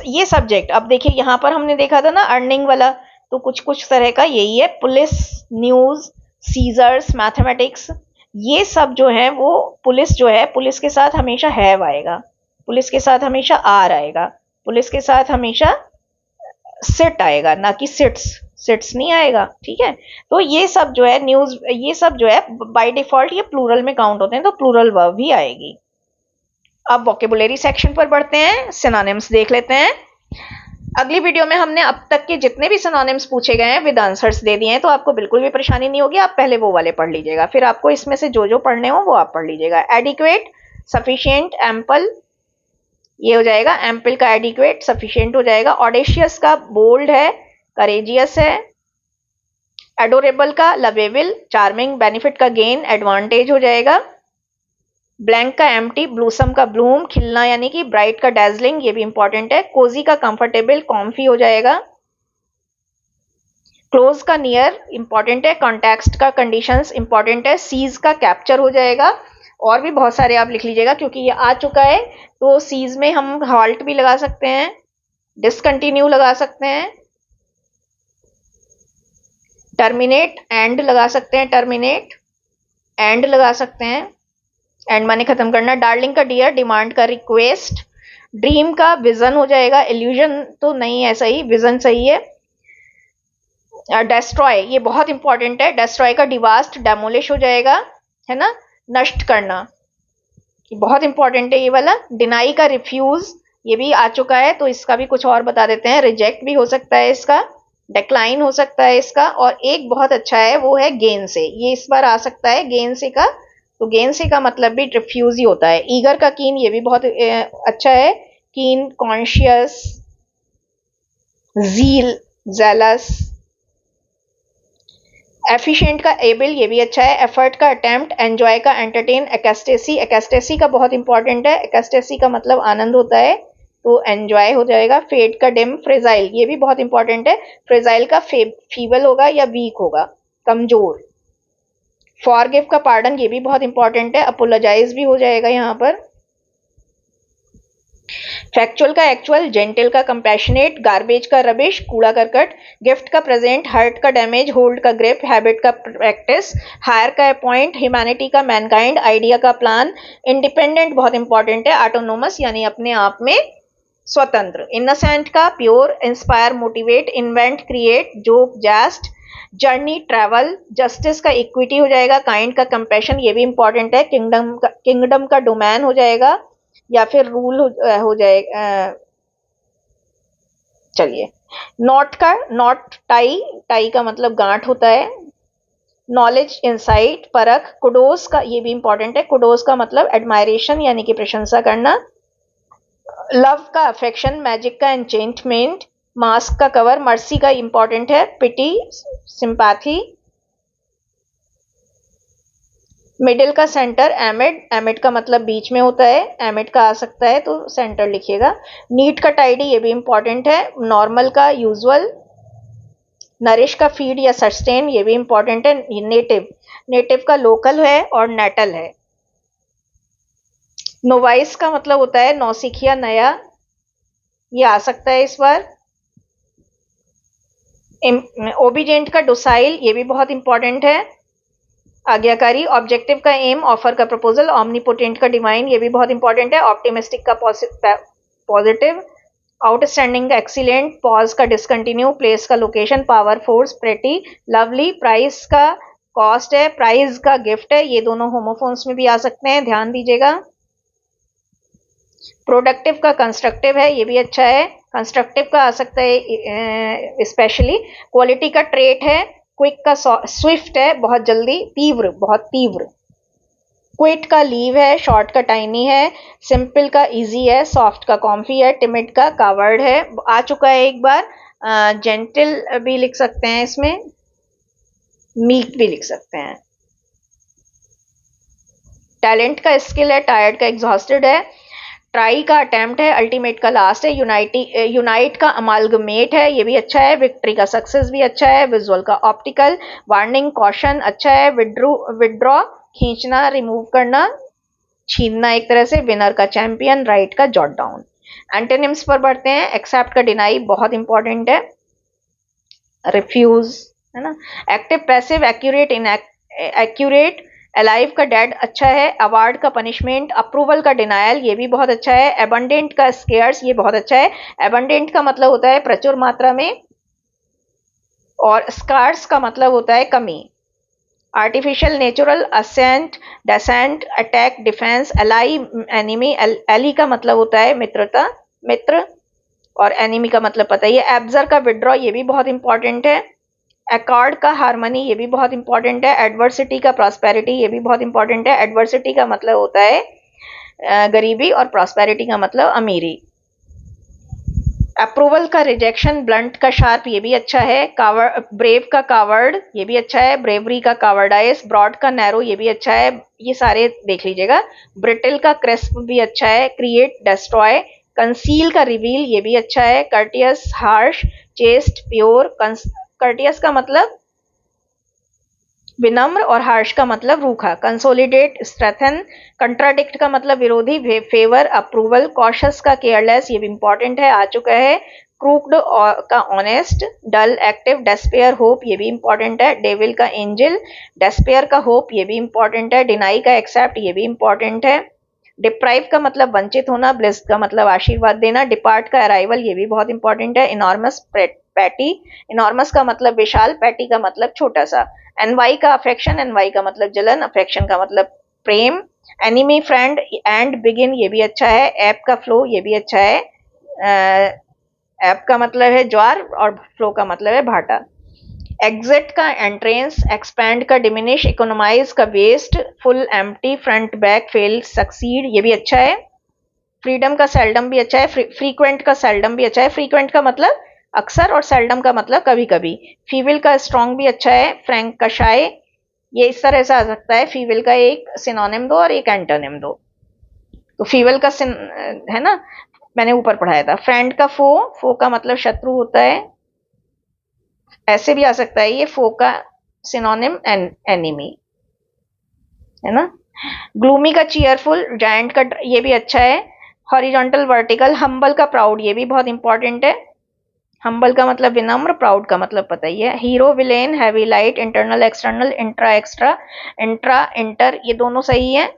ये सब्जेक्ट, अब देखिए यहां पर हमने देखा था ना अर्निंग वाला, तो कुछ कुछ तरह का यही है, पुलिस, न्यूज, सीजर्स, मैथमेटिक्स, ये सब जो है वो पुलिस जो है, पुलिस के साथ हमेशा हैव आएगा, पुलिस के साथ हमेशा आर आएगा, पुलिस के साथ हमेशा सिट आएगा, ना कि सिट्स, सिट्स नहीं आएगा, ठीक है। तो ये सब जो है न्यूज, ये सब जो है बाय डिफॉल्ट ये प्लूरल में काउंट होते हैं, तो प्लूरल वर्ब ही आएगी। अब वोकेबुलरी सेक्शन पर बढ़ते हैं, सिनोनिम्स देख लेते हैं। अगली वीडियो में हमने अब तक के जितने भी सिनोनिम्स पूछे गए हैं विद आंसर्स दे दिए हैं, तो आपको बिल्कुल भी परेशानी नहीं होगी। आप पहले वो वाले पढ़ लीजिएगा, फिर आपको इसमें से जो जो पढ़ने हो वो आप पढ़ लीजिएगा। एडिक्वेट, सफिशिएंट, एम्पल, ये हो जाएगा, एम्पल का एडिक्वेट, सफिशिएंट हो जाएगा। ऑडेशियस का बोल्ड है, करेजियस है। एडोरेबल का लवेबल, चार्मिंग, बेनिफिट का गेन, एडवांटेज हो जाएगा। ब्लैंक का एम्प्टी, ब्लूसम का ब्लूम, खिलना यानी कि ब्राइट का डैजलिंग, ये भी इंपॉर्टेंट है। कोजी का कंफर्टेबल, कॉम्फी हो जाएगा। क्लोज का नियर इंपॉर्टेंट है। कॉन्टेक्स्ट का कंडीशंस इंपॉर्टेंट है। सीज का कैप्चर हो जाएगा। और भी बहुत सारे आप लिख लीजिएगा क्योंकि ये आ चुका है। तो सीज में हम हॉल्ट भी लगा सकते हैं, डिसकंटिन्यू लगा सकते हैं, टर्मिनेट, एंड लगा सकते हैं, टर्मिनेट, एंड लगा सकते हैं, एंड माने खत्म करना। डार्लिंग का डियर, डिमांड का रिक्वेस्ट। ड्रीम का विजन हो जाएगा, इल्यूजन तो नहीं है, सही, विजन सही है। डेस्ट्रॉय, ये बहुत इंपॉर्टेंट है। डेस्ट्रॉय का डिवास्ट, डेमोलिश हो जाएगा, है ना, नष्ट करना, ये बहुत इंपॉर्टेंट है ये वाला। डिनाई का रिफ्यूज, ये भी आ चुका है, तो इसका भी कुछ और बता देते हैं। रिजेक्ट भी हो सकता है इसका, डिक्लाइन हो सकता है इसका। और एक बहुत अच्छा है वो है गेन से, ये इस बार आ सकता है गेन से का, तो गेन से का मतलब भी रिफ्यूज ही होता है। ईगर का कीन, ये भी बहुत अच्छा है। कीन, कॉन्शियस, जील, जेलस, एफिशिएंट का एबल, ये भी अच्छा है। एफर्ट का अटेम्प्ट, एंजॉय का एंटरटेन, एक्सटेसी, एक्सटेसी का बहुत इंपॉर्टेंट है। एक्सटेसी का मतलब आनंद होता है, तो एंजॉय हो जाएगा। फेड का डिम, फ्रेजाइल, ये भी बहुत इंपॉर्टेंट है। फ्रेजाइल का फीबल होगा या वीक होगा, कमजोर। फॉरगिव का पार्डन, ये भी बहुत इंपॉर्टेंट है। अपोलोजाइज भी हो जाएगा यहाँ पर। फैक्चुअल का एक्चुअल, जेंटल का कंपैशनेट, गार्बेज का रबिश, कूड़ा करकट, गिफ्ट का प्रेजेंट, हर्ट का डैमेज, होल्ड का ग्रिप, हैबिट का प्रैक्टिस, हायर का अपॉइंट, ह्यूमैनिटी का मैनकाइंड, आइडिया का प्लान, इंडिपेंडेंट बहुत इंपॉर्टेंट है। ऑटोनोमस यानी अपने आप में स्वतंत्र। इनोसेंट का pure, inspire motivate, invent create, joke just, journey travel. Justice का इक्विटी हो जाएगा। काइंड का कंपैशन, ये भी इंपॉर्टेंट है। किंगडम का डोमैन हो जाएगा या फिर रूल हो जाएगा। चलिए, नॉट का नॉट टाई, टाई का मतलब गांठ होता है। नॉलेज, इंसाइट, परख। कुडोस का, ये भी इंपॉर्टेंट है। कुडोस का मतलब एडमायरेशन यानी कि प्रशंसा करना। लव का अफेक्शन, मैजिक का एंचेंटमेंट, मास्क का कवर। मर्सी का इंपॉर्टेंट है। पिटी, सिंपैथी। मिडिल का सेंटर, एमिड, एमिड का मतलब बीच में होता है। एमिड का आ सकता है तो सेंटर लिखिएगा। नीट का टाइडी, ये भी इंपॉर्टेंट है। नॉर्मल का यूजुअल। नरिश का फीड या सस्टेन, ये भी इंपॉर्टेंट है। नेटिव, नेटिव का लोकल है और नेटल है। नोवाइस का मतलब होता है नौसिखिया, नया, ये आ सकता है इस बार। ओबिजेंट का डोसाइल, ये भी बहुत इंपॉर्टेंट है, आज्ञाकारी। ऑब्जेक्टिव का एम, ऑफर का प्रपोजल। ऑमनीपोटेंट का डिवाइन, ये भी बहुत इंपॉर्टेंट है। ऑप्टिमिस्टिक का पॉजिटिव। आउटस्टैंडिंग का एक्सीलेंट। पॉज का डिसकंटिन्यू। प्लेस का location. Power, force, pretty, lovely. Price का कॉस्ट है। प्राइस का गिफ्ट है। ये दोनों होमोफोन्स में भी आ सकते हैं, ध्यान दीजिएगा। प्रोडक्टिव का कंस्ट्रक्टिव है, ये भी अच्छा है। कंस्ट्रक्टिव का आ सकता है स्पेशली। क्वालिटी का ट्रेट है। क्विक का स्विफ्ट है, बहुत जल्दी। तीव्र, बहुत तीव्र। क्विट का लीव है। शॉर्ट का टाइनी है। सिंपल का इजी है। सॉफ्ट का कॉम्फी है। टिमिड का कावर्ड है, आ चुका है एक बार। जेंटल भी लिख सकते हैं इसमें, मीक भी लिख सकते हैं। टैलेंट का स्किल है। टायर्ड का एग्जॉस्टेड है। ट्राई का अटेम्प्ट है। अल्टीमेट का लास्ट है। यूनाइट का अमालगमेट है, ये भी अच्छा है। विक्ट्री का सक्सेस भी अच्छा है। विजुअल का ऑप्टिकल। वार्निंग, कॉशन अच्छा है। विड्रॉ, खींचना, रिमूव करना, छीनना एक तरह से। विनर का चैंपियन। राइट का जॉट डाउन। एंटोनिम्स पर बढ़ते हैं। एक्सेप्ट का डिनाई, बहुत इंपॉर्टेंट है। रिफ्यूज, है ना। एक्टिव, पैसिव, एक्यूरेट, इन एक्यूरेट। अलाइव का डेड अच्छा है। अवार्ड का पनिशमेंट। अप्रूवल का डिनायल, ये भी बहुत अच्छा है। एबंडेंट का स्केयर्स, ये बहुत अच्छा है। एबंडेंट का मतलब होता है प्रचुर मात्रा में, और स्कार्स का मतलब होता है कमी। Artificial, natural, ascent, descent, attack, defence. Ally, enemy. Ally का मतलब होता है मित्रता, मित्र। और एनिमी का मतलब पता ही है। एब्जर का विड्रॉ, ये भी बहुत इंपॉर्टेंट है। एकॉर्ड का हार्मनी, ये भी बहुत इंपॉर्टेंट है। एडवर्सिटी का प्रॉस्पेरिटी, ये भी बहुत इंपॉर्टेंट है। एडवर्सिटी का मतलब होता है गरीबी, और प्रॉस्पेरिटी का मतलब अमीरी। अप्रूवल का रिजेक्शन। ब्लंट का शार्प, ये भी अच्छा है। ब्रेव का कावर्ड, ये भी अच्छा है। ब्रेवरी का कावर्डाइस। ब्रॉड का नैरो, ये भी अच्छा है। ये सारे देख लीजिएगा। ब्रिटिल का क्रिस्प भी अच्छा है। Create, destroy. कंसील का रिवील, ये भी अच्छा है। Courteous, harsh. Chaste, pure. Courteous का मतलब विनम्र, और हार्श का मतलब रूखा। Consolidate, strengthen. कंट्राडिक्ट का मतलब विरोधी, फेवर, अप्रूवल। कॉशस का केयरलेस, ये भी इंपॉर्टेंट है, आ चुका है। क्रूक्ड का ऑनेस्ट। डल, एक्टिव। डेस्पेयर, होप, ये भी इंपॉर्टेंट है। डेविल का एंजल। डेस्पेयर का होप, ये भी इंपॉर्टेंट है। डिनाई का एक्सेप्ट, ये भी इंपॉर्टेंट है। डिप्राइव का मतलब वंचित होना। ब्लिस का मतलब आशीर्वाद देना। डिपार्ट का अराइवल, ये भी बहुत इंपॉर्टेंट है। Enormous, patty. इनॉर्मस का मतलब विशाल, पैटी का मतलब छोटा सा। एनवाई का अफेक्शन, एनवाई का मतलब जलन, अफेक्शन का मतलब प्रेम। एनिमी, फ्रेंड, एंड बिगिन, ये भी अच्छा है। ऐप का फ्लो, ये भी अच्छा है। ऐप का मतलब है ज्वार, और फ्लो का मतलब है भाटा। एग्जिट का एंट्रेंस। एक्सपैंड का डिमिनिश। इकोनोमाइज का waste. Full, empty, front, back, fail, succeed, ये भी अच्छा है। फ्रीडम का सेल्डम भी अच्छा है। फ्रीक्वेंट का सेल्डम भी अच्छा है। फ्रीक्वेंट का मतलब अक्सर, और सेल्डम का मतलब कभी कभी। फीविल का स्ट्रॉन्ग भी अच्छा है, फ्रैंक का शाय, ये इस तरह से आ सकता है। फीविल का एक सिनोनिम दो और एक एंटोनिम दो। तो फीवल का है ना, मैंने ऊपर पढ़ाया था। फ्रेंड का फो, फो का मतलब शत्रु होता है, ऐसे भी आ सकता है ये फो का सिनोनिम एनिमी, है ना। ग्लूमी का चीयरफुल, जायंट का ये भी अच्छा है। हॉरिजॉन्टल वर्टिकल, हम्बल का प्राउड, ये भी बहुत इंपॉर्टेंट है। हम्बल का मतलब विनम्र, प्राउड का मतलब पता ही है। Hero, villain, heavy light, internal external, intra extra, intra inter, ये दोनों सही है।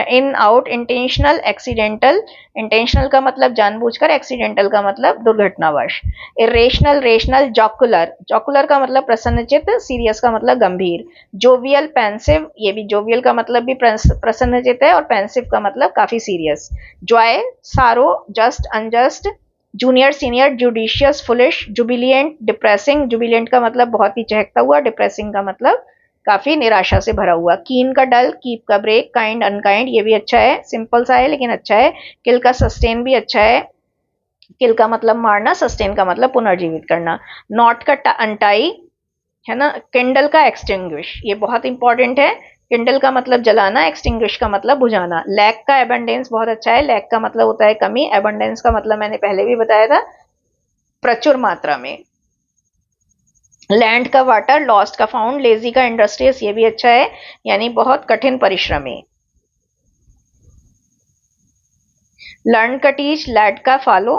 In out, intentional, accidental, intentional का मतलब जानबूझकर, एक्सीडेंटल का मतलब दुर्घटनावश। इरेशनल, रेशनल, जॉकुलर, जॉकुलर का मतलब प्रसन्नचित्त, सीरियस का मतलब गंभीर। जोवियल, पेंसिव, ये भी जोवियल का मतलब भी प्रसन्नचित्त है और पेंसिव का मतलब काफी सीरियस। जॉय, सारो, just, unjust. Junior, senior, judicious, foolish. Jubilant, depressing, Jubilant का मतलब बहुत ही चहकता हुआ, डिप्रेसिंग का मतलब काफी निराशा से भरा हुआ। कीन का डल, कीप का ब्रेक, काइंड, अनकाइंड, ये भी अच्छा है, सिंपल सा है लेकिन अच्छा है। किल का सस्टेन भी अच्छा है, किल का मतलब मारना, सस्टेन का मतलब पुनर्जीवित करना। नॉट का अनटाई, है ना। किंडल का एक्सटिंग्विश, ये बहुत इंपॉर्टेंट है। किंडल का मतलब जलाना, एक्सटिंग्विश का मतलब बुझाना। लैक का एबंडेंस बहुत अच्छा है, लैक का मतलब होता है कमी, एबंडेंस का मतलब मैंने पहले भी बताया था, प्रचुर मात्रा में। लैंड का वाटर, लॉस्ट का फाउंड, लेजी का इंडस्ट्रियस, ये भी अच्छा है, यानी बहुत कठिन परिश्रमी। लर्न का टीच, लैड का फॉलो,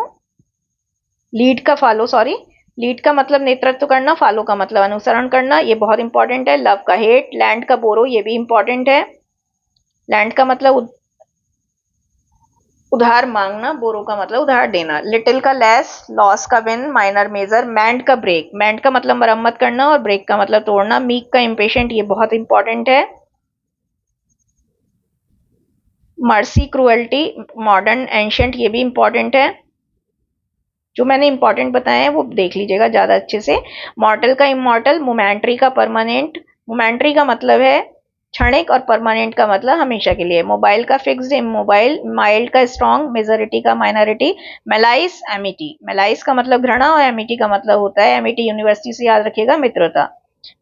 लीड का फॉलो, सॉरी, लीड का मतलब नेतृत्व करना, फॉलो का मतलब अनुसरण करना, ये बहुत इंपॉर्टेंट है। लव का हेट, लैंड का बोरो, ये भी इंपॉर्टेंट है। लैंड का मतलब उधार मांगना, बोरो का मतलब उधार देना। लिटिल का लेस, लॉस का विन, माइनर मेजर। मैंड का ब्रेक, मैंड का मतलब मरम्मत करना और ब्रेक का मतलब तोड़ना। मीक का इम्पेशेंट, ये बहुत इंपॉर्टेंट है। मर्सी, क्रुएल्टी, मॉडर्न, एंशंट, ये भी इंपॉर्टेंट है। जो मैंने इंपॉर्टेंट बताए हैं वो देख लीजिएगा ज्यादा अच्छे से। मॉर्टल का इमॉर्टल, मोमेंट्री का परमानेंट, मोमेंट्री का मतलब है क्षणिक और परमानेंट का मतलब हमेशा के लिए। मोबाइल का फिक्स्ड, इमोबाइल। माइल्ड का स्ट्रॉन्ग, मेजोरिटी का माइनॉरिटी। मेलाइस, एमिटी, मेलाइस का मतलब घृणा और एमिटी का मतलब होता है, एमिटी यूनिवर्सिटी से याद रखिएगा, मित्रता।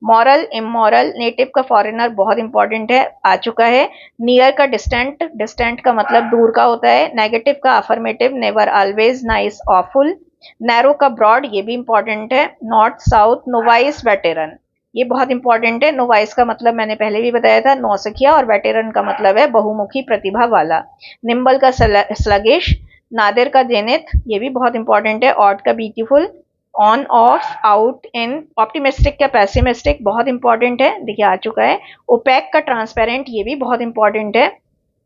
मॉरल, इमोरल, नेटिव का फॉरेनर, बहुत इंपॉर्टेंट है, आ चुका है। नियर का डिस्टेंट, डिस्टेंट का मतलब दूर का होता है। नेगेटिव का affirmative, never, always, nice, awful. Narrow का ब्रॉड, ये भी इंपॉर्टेंट है। North, south. नोवाइस, वेटेरन, ये बहुत इंपॉर्टेंट है। नोवाइस का मतलब मैंने पहले भी बताया था, नौसिखिया, और वेटेरन का मतलब है बहुमुखी प्रतिभा वाला। निम्बल का स्लगिश, नादिर का जेनिथ, ये भी बहुत इंपॉर्टेंट है। ऑड का beautiful, on, of, out, in. Optimistic का पैसिमिस्टिक, बहुत इंपॉर्टेंट है, देखिए आ चुका है। ओपेक का ट्रांसपेरेंट, ये भी बहुत इंपॉर्टेंट है।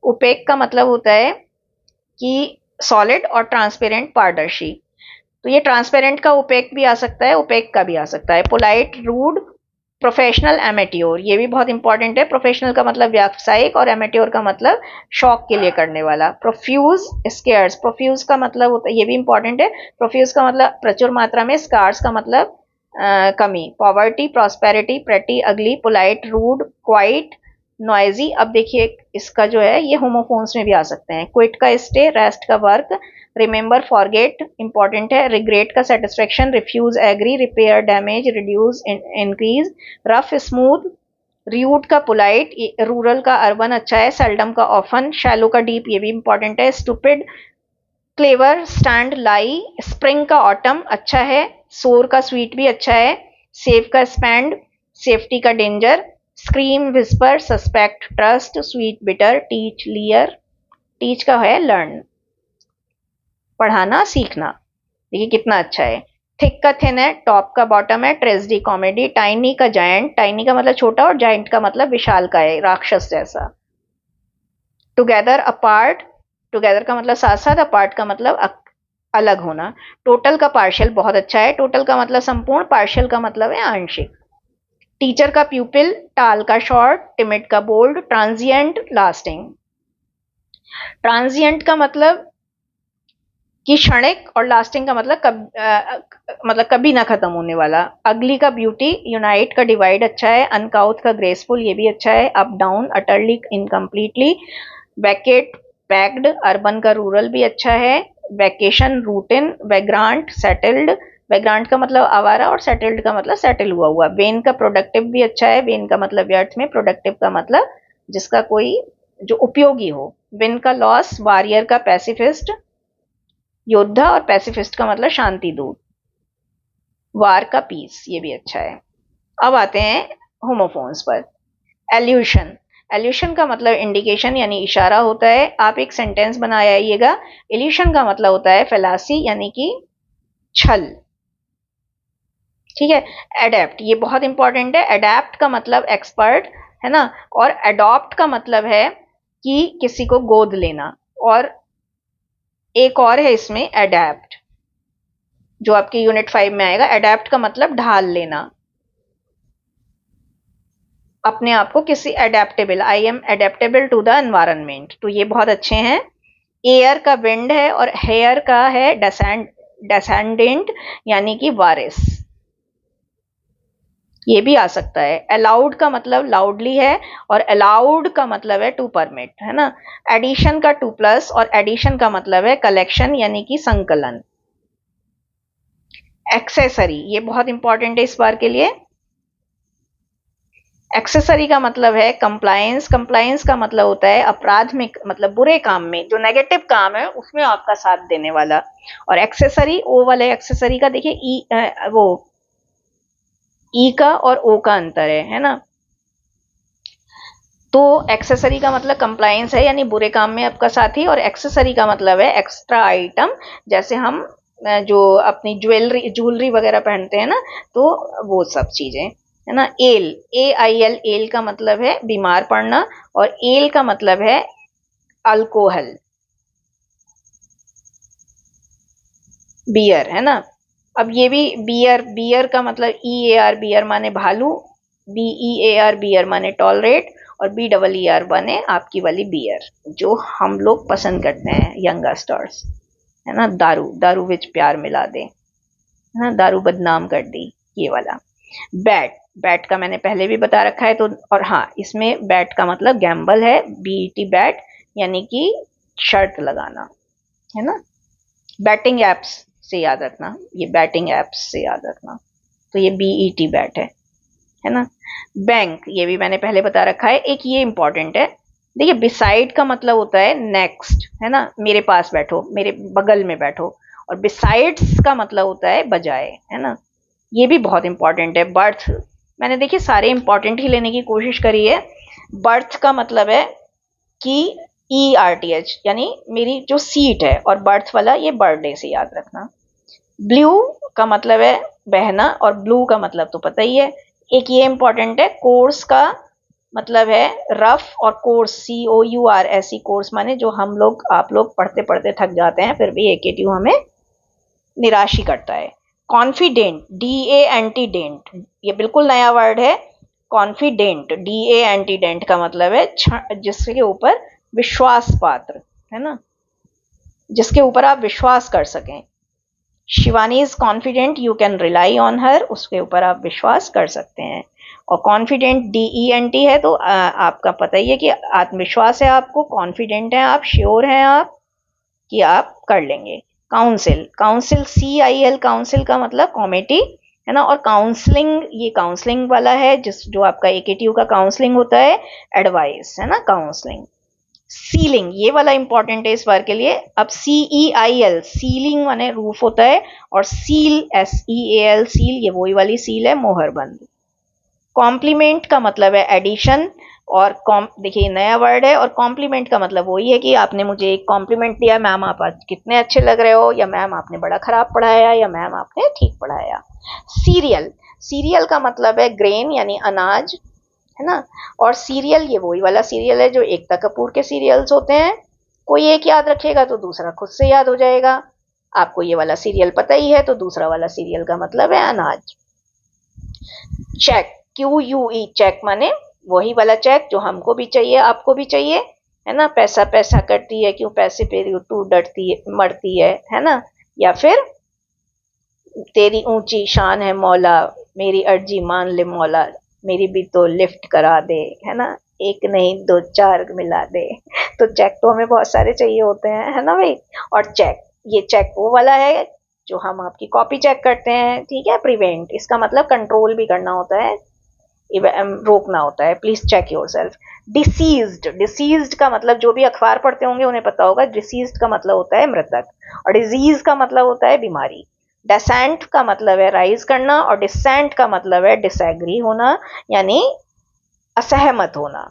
ओपेक का मतलब होता है कि सॉलिड, और ट्रांसपेरेंट पारदर्शी। तो ये ट्रांसपेरेंट का ओपेक भी आ सकता है, ओपेक का भी आ सकता है। Polite, rude. प्रोफेशनल, एमेट्योर, ये भी बहुत इंपॉर्टेंट है। प्रोफेशनल का मतलब व्यावसायिक और एमेट्योर का मतलब शौक के लिए करने वाला। प्रोफ्यूज, स्केयर्स, प्रोफ्यूज का मतलब होता है, ये भी इंपॉर्टेंट है। प्रोफ्यूज का मतलब प्रचुर मात्रा में, स्कार्स का मतलब कमी। Poverty, prosperity, pretty, ugly. Polite, rude, quiet, noisy. अब देखिए इसका जो है ये होमोफोन्स में भी आ सकते हैं। क्विट का स्टे, रेस्ट का वर्क। रिमेंबर, फॉरगेट, इंपॉर्टेंट है। रिग्रेट का satisfaction, refuse, agree, repair, damage, reduce, increase. Rough, smooth. Rude का पोलाइट। रूरल का अर्बन अच्छा है। सेल्डम का ऑफन। शैलो का डीप, ये भी इंपॉर्टेंट है। स्टूपिड, क्लेवर, स्टैंड, लाई। स्प्रिंग का ऑटम अच्छा है। सोर का स्वीट भी अच्छा है। सेव का स्पैंड, सेफ्टी का danger. Scream, whisper, suspect, trust. Sweet, bitter. Teach, लियर, teach का है लर्न, पढ़ाना, सीखना। देखिए कितना अच्छा है। थिक का थिन है, टॉप का बॉटम है। Tragedy, comedy. टाइनी का जायंट, टाइनी का मतलब छोटा और जायंट का मतलब विशाल का है, राक्षस जैसा। टुगेदर, अपार्ट, टुगेदर का मतलब साथ साथ, अपार्ट का मतलब अलग होना। टोटल का पार्शियल बहुत अच्छा है, टोटल का मतलब संपूर्ण, पार्शियल का मतलब है आंशिक। टीचर का प्यूपिल, टाल का शॉर्ट, टिमिड का बोल्ड। ट्रांजिएंट, लास्टिंग, ट्रांजिएंट का मतलब कि क्षणिक, और लास्टिंग का मतलब मतलब कभी ना खत्म होने वाला। अगली का ब्यूटी, यूनाइट का डिवाइड अच्छा है। अनकाउथ का ग्रेसफुल, ये भी अच्छा है। Up down, utterly, incompletely. Vacant, packed. Urban का रूरल भी अच्छा है। Vacation, routine. Vagrant, settled. Vagrant का मतलब आवारा और सेटल्ड का मतलब सेटल हुआ हुआ। वेन का प्रोडक्टिव भी अच्छा है, वेन का मतलब व्यर्थ में, प्रोडक्टिव का मतलब जिसका कोई जो उपयोगी हो। विन का लॉस, वॉरियर का पैसिफिस्ट, योद्धा, और पैसिफिस्ट का मतलब शांति दूत। वार का पीस, ये भी अच्छा है। अब आते हैं होमोफोन्स पर। एल्यूशन, एल्यूशन का मतलब इंडिकेशन यानी इशारा होता है। आप एक सेंटेंस बनाइएगा। एल्यूशन का मतलब होता है फैलासी यानी कि छल। ठीक है। एडेप्ट, ये बहुत इंपॉर्टेंट है। एडेप्ट का मतलब एक्सपर्ट है ना, और एडॉप्ट का मतलब है कि किसी को गोद लेना। और एक और है इसमें एडेप्ट, जो आपके यूनिट 5 में आएगा। एडेप्ट का मतलब ढाल लेना, अपने आप को किसी adaptable, I am adaptable to the environment, तो ये बहुत अच्छे हैं। एयर का विंड है, और हेयर का है डेसेंडेंट यानी कि वारिस, ये भी आ सकता है। अलाउड का मतलब लाउडली है, और अलाउड का मतलब है टू परमिट, है ना। एडिशन का टू प्लस, और एडिशन का मतलब है कलेक्शन यानी कि संकलन। एक्सेसरी, ये बहुत इंपॉर्टेंट है इस बार के लिए। एक्सेसरी का मतलब है कंप्लायंस। कंप्लायंस का मतलब होता है अपराध में, मतलब बुरे काम में, जो नेगेटिव काम है उसमें आपका साथ देने वाला। और एक्सेसरी, ओ वाले एक्सेसरी का देखिए वो ई का और ओ का अंतर है ना। तो एक्सेसरी का मतलब कंप्लायंस है यानी बुरे काम में आपका साथी, और एक्सेसरी का मतलब है एक्स्ट्रा आइटम, जैसे हम जो अपनी ज्वेलरी वगैरह पहनते हैं ना, तो वो सब चीजें, है ना। L, A I L, L का मतलब है बीमार पड़ना, और एल का मतलब है अल्कोहल, बियर, है ना। अब ये भी बियर, बियर का मतलब ई ए आर, बियर माने भालू, B E A R, bear माने टॉलरेट, और बी डबल ई आर माने आपकी वाली बियर, जो हम लोग पसंद करते हैं यंगस्टर्स, है ना। दारू, दारू विच प्यार मिला दे, है ना, दारू बदनाम कर दी, ये वाला। बैट, बैट का मैंने पहले भी बता रखा है तो। और हाँ, इसमें बैट का मतलब गैम्बल है, बीईटी बैट, यानी कि शर्त लगाना, है ना। बैटिंग एप्स से याद रखना, ये बैटिंग एप्स से याद रखना, तो ये बीईटी बैट है ना। बैंक, ये भी मैंने पहले बता रखा है। एक ये इंपॉर्टेंट है, देखिए बिसाइड का मतलब होता है नेक्स्ट, है ना, मेरे पास बैठो, मेरे बगल में बैठो। और बिसाइड्स का मतलब होता है बजाय, है ना। ये भी बहुत इंपॉर्टेंट है। बर्थ, मैंने देखिए सारे इंपॉर्टेंट ही लेने की कोशिश करी है। बर्थ का मतलब है कि ई आर टी एच, यानी मेरी जो सीट है, और बर्थ वाला ये बर्थडे से याद रखना। ब्लू का मतलब है बहना, और ब्लू का मतलब तो पता ही है। एक ये इंपॉर्टेंट है, कोर्स का मतलब है रफ, और course C O you are, ऐसी कोर्स माने जो हम लोग, आप लोग पढ़ते पढ़ते थक जाते हैं, फिर भी एकेटीयू हमें निराश ही करता है। कॉन्फिडेंट, डी ए एंटीडेंट, ये बिल्कुल नया वर्ड है। कॉन्फिडेंट, डी ए एंटीडेंट का मतलब है जिसके ऊपर विश्वास पात्र, है ना, जिसके ऊपर आप विश्वास कर सकें। Shivani is confident you can rely on her, उसके ऊपर आप विश्वास कर सकते हैं। और confident D E N T है, तो आपका पता ही है कि आत्मविश्वास है आपको, कॉन्फिडेंट है आप, श्योर हैं आप कि आप कर लेंगे। Council, council C I L, council का मतलब कॉमिटी, है ना। और काउंसलिंग, ये काउंसलिंग वाला है जिस जो आपका एकेटीयू का काउंसलिंग होता है, एडवाइस, है ना, काउंसलिंग। सीलिंग, ये वाला इंपॉर्टेंट है इस बार के लिए। अब सी ई आई एल, सीलिंग माने रूफ होता है, और seal, S E A L, seal, ये वही वाली सील है, मोहरबंद। कॉम्प्लीमेंट का मतलब है एडिशन, और देखिए नया वर्ड है। और कॉम्प्लीमेंट का मतलब वही है कि आपने मुझे एक कॉम्प्लीमेंट दिया, मैम आप आज कितने अच्छे लग रहे हो, या मैम आपने बड़ा खराब पढ़ाया, या मैम आपने ठीक पढ़ाया। सीरियल, सीरियल का मतलब है ग्रेन यानी अनाज, है ना। और सीरियल, ये वही वाला सीरियल है जो एकता कपूर के सीरियल्स होते हैं। कोई एक याद रखेगा तो दूसरा खुद से याद हो जाएगा। आपको ये वाला सीरियल पता ही है, तो दूसरा वाला सीरियल का मतलब है अनाज। Cheque, Q U E, cheque माने वही वाला चेक जो हमको भी चाहिए, आपको भी चाहिए, है ना। पैसा पैसा करती है, क्यों पैसे पे तू डरती है, मरती है ना। या फिर तेरी ऊंची शान है मौला, मेरी अर्जी मान ले मौला, मेरी भी तो लिफ्ट करा दे, है ना। एक नहीं दो चार मिला दे। तो चेक तो हमें बहुत सारे चाहिए होते हैं, है ना भाई। और चेक, ये चेक वो वाला है जो हम आपकी कॉपी चेक करते हैं, ठीक है। प्रिवेंट, इसका मतलब कंट्रोल भी करना होता है, रोकना होता है। Please check yourself. Deceased, deceased का मतलब जो भी अखबार पढ़ते होंगे उन्हें पता होगा, डिसीज्ड का मतलब होता है मृतक, और डिजीज का मतलब होता है बीमारी। डेसेंट का मतलब है राइज करना, और डिसेंट का मतलब है डिसएग्री होना, यानी असहमत होना।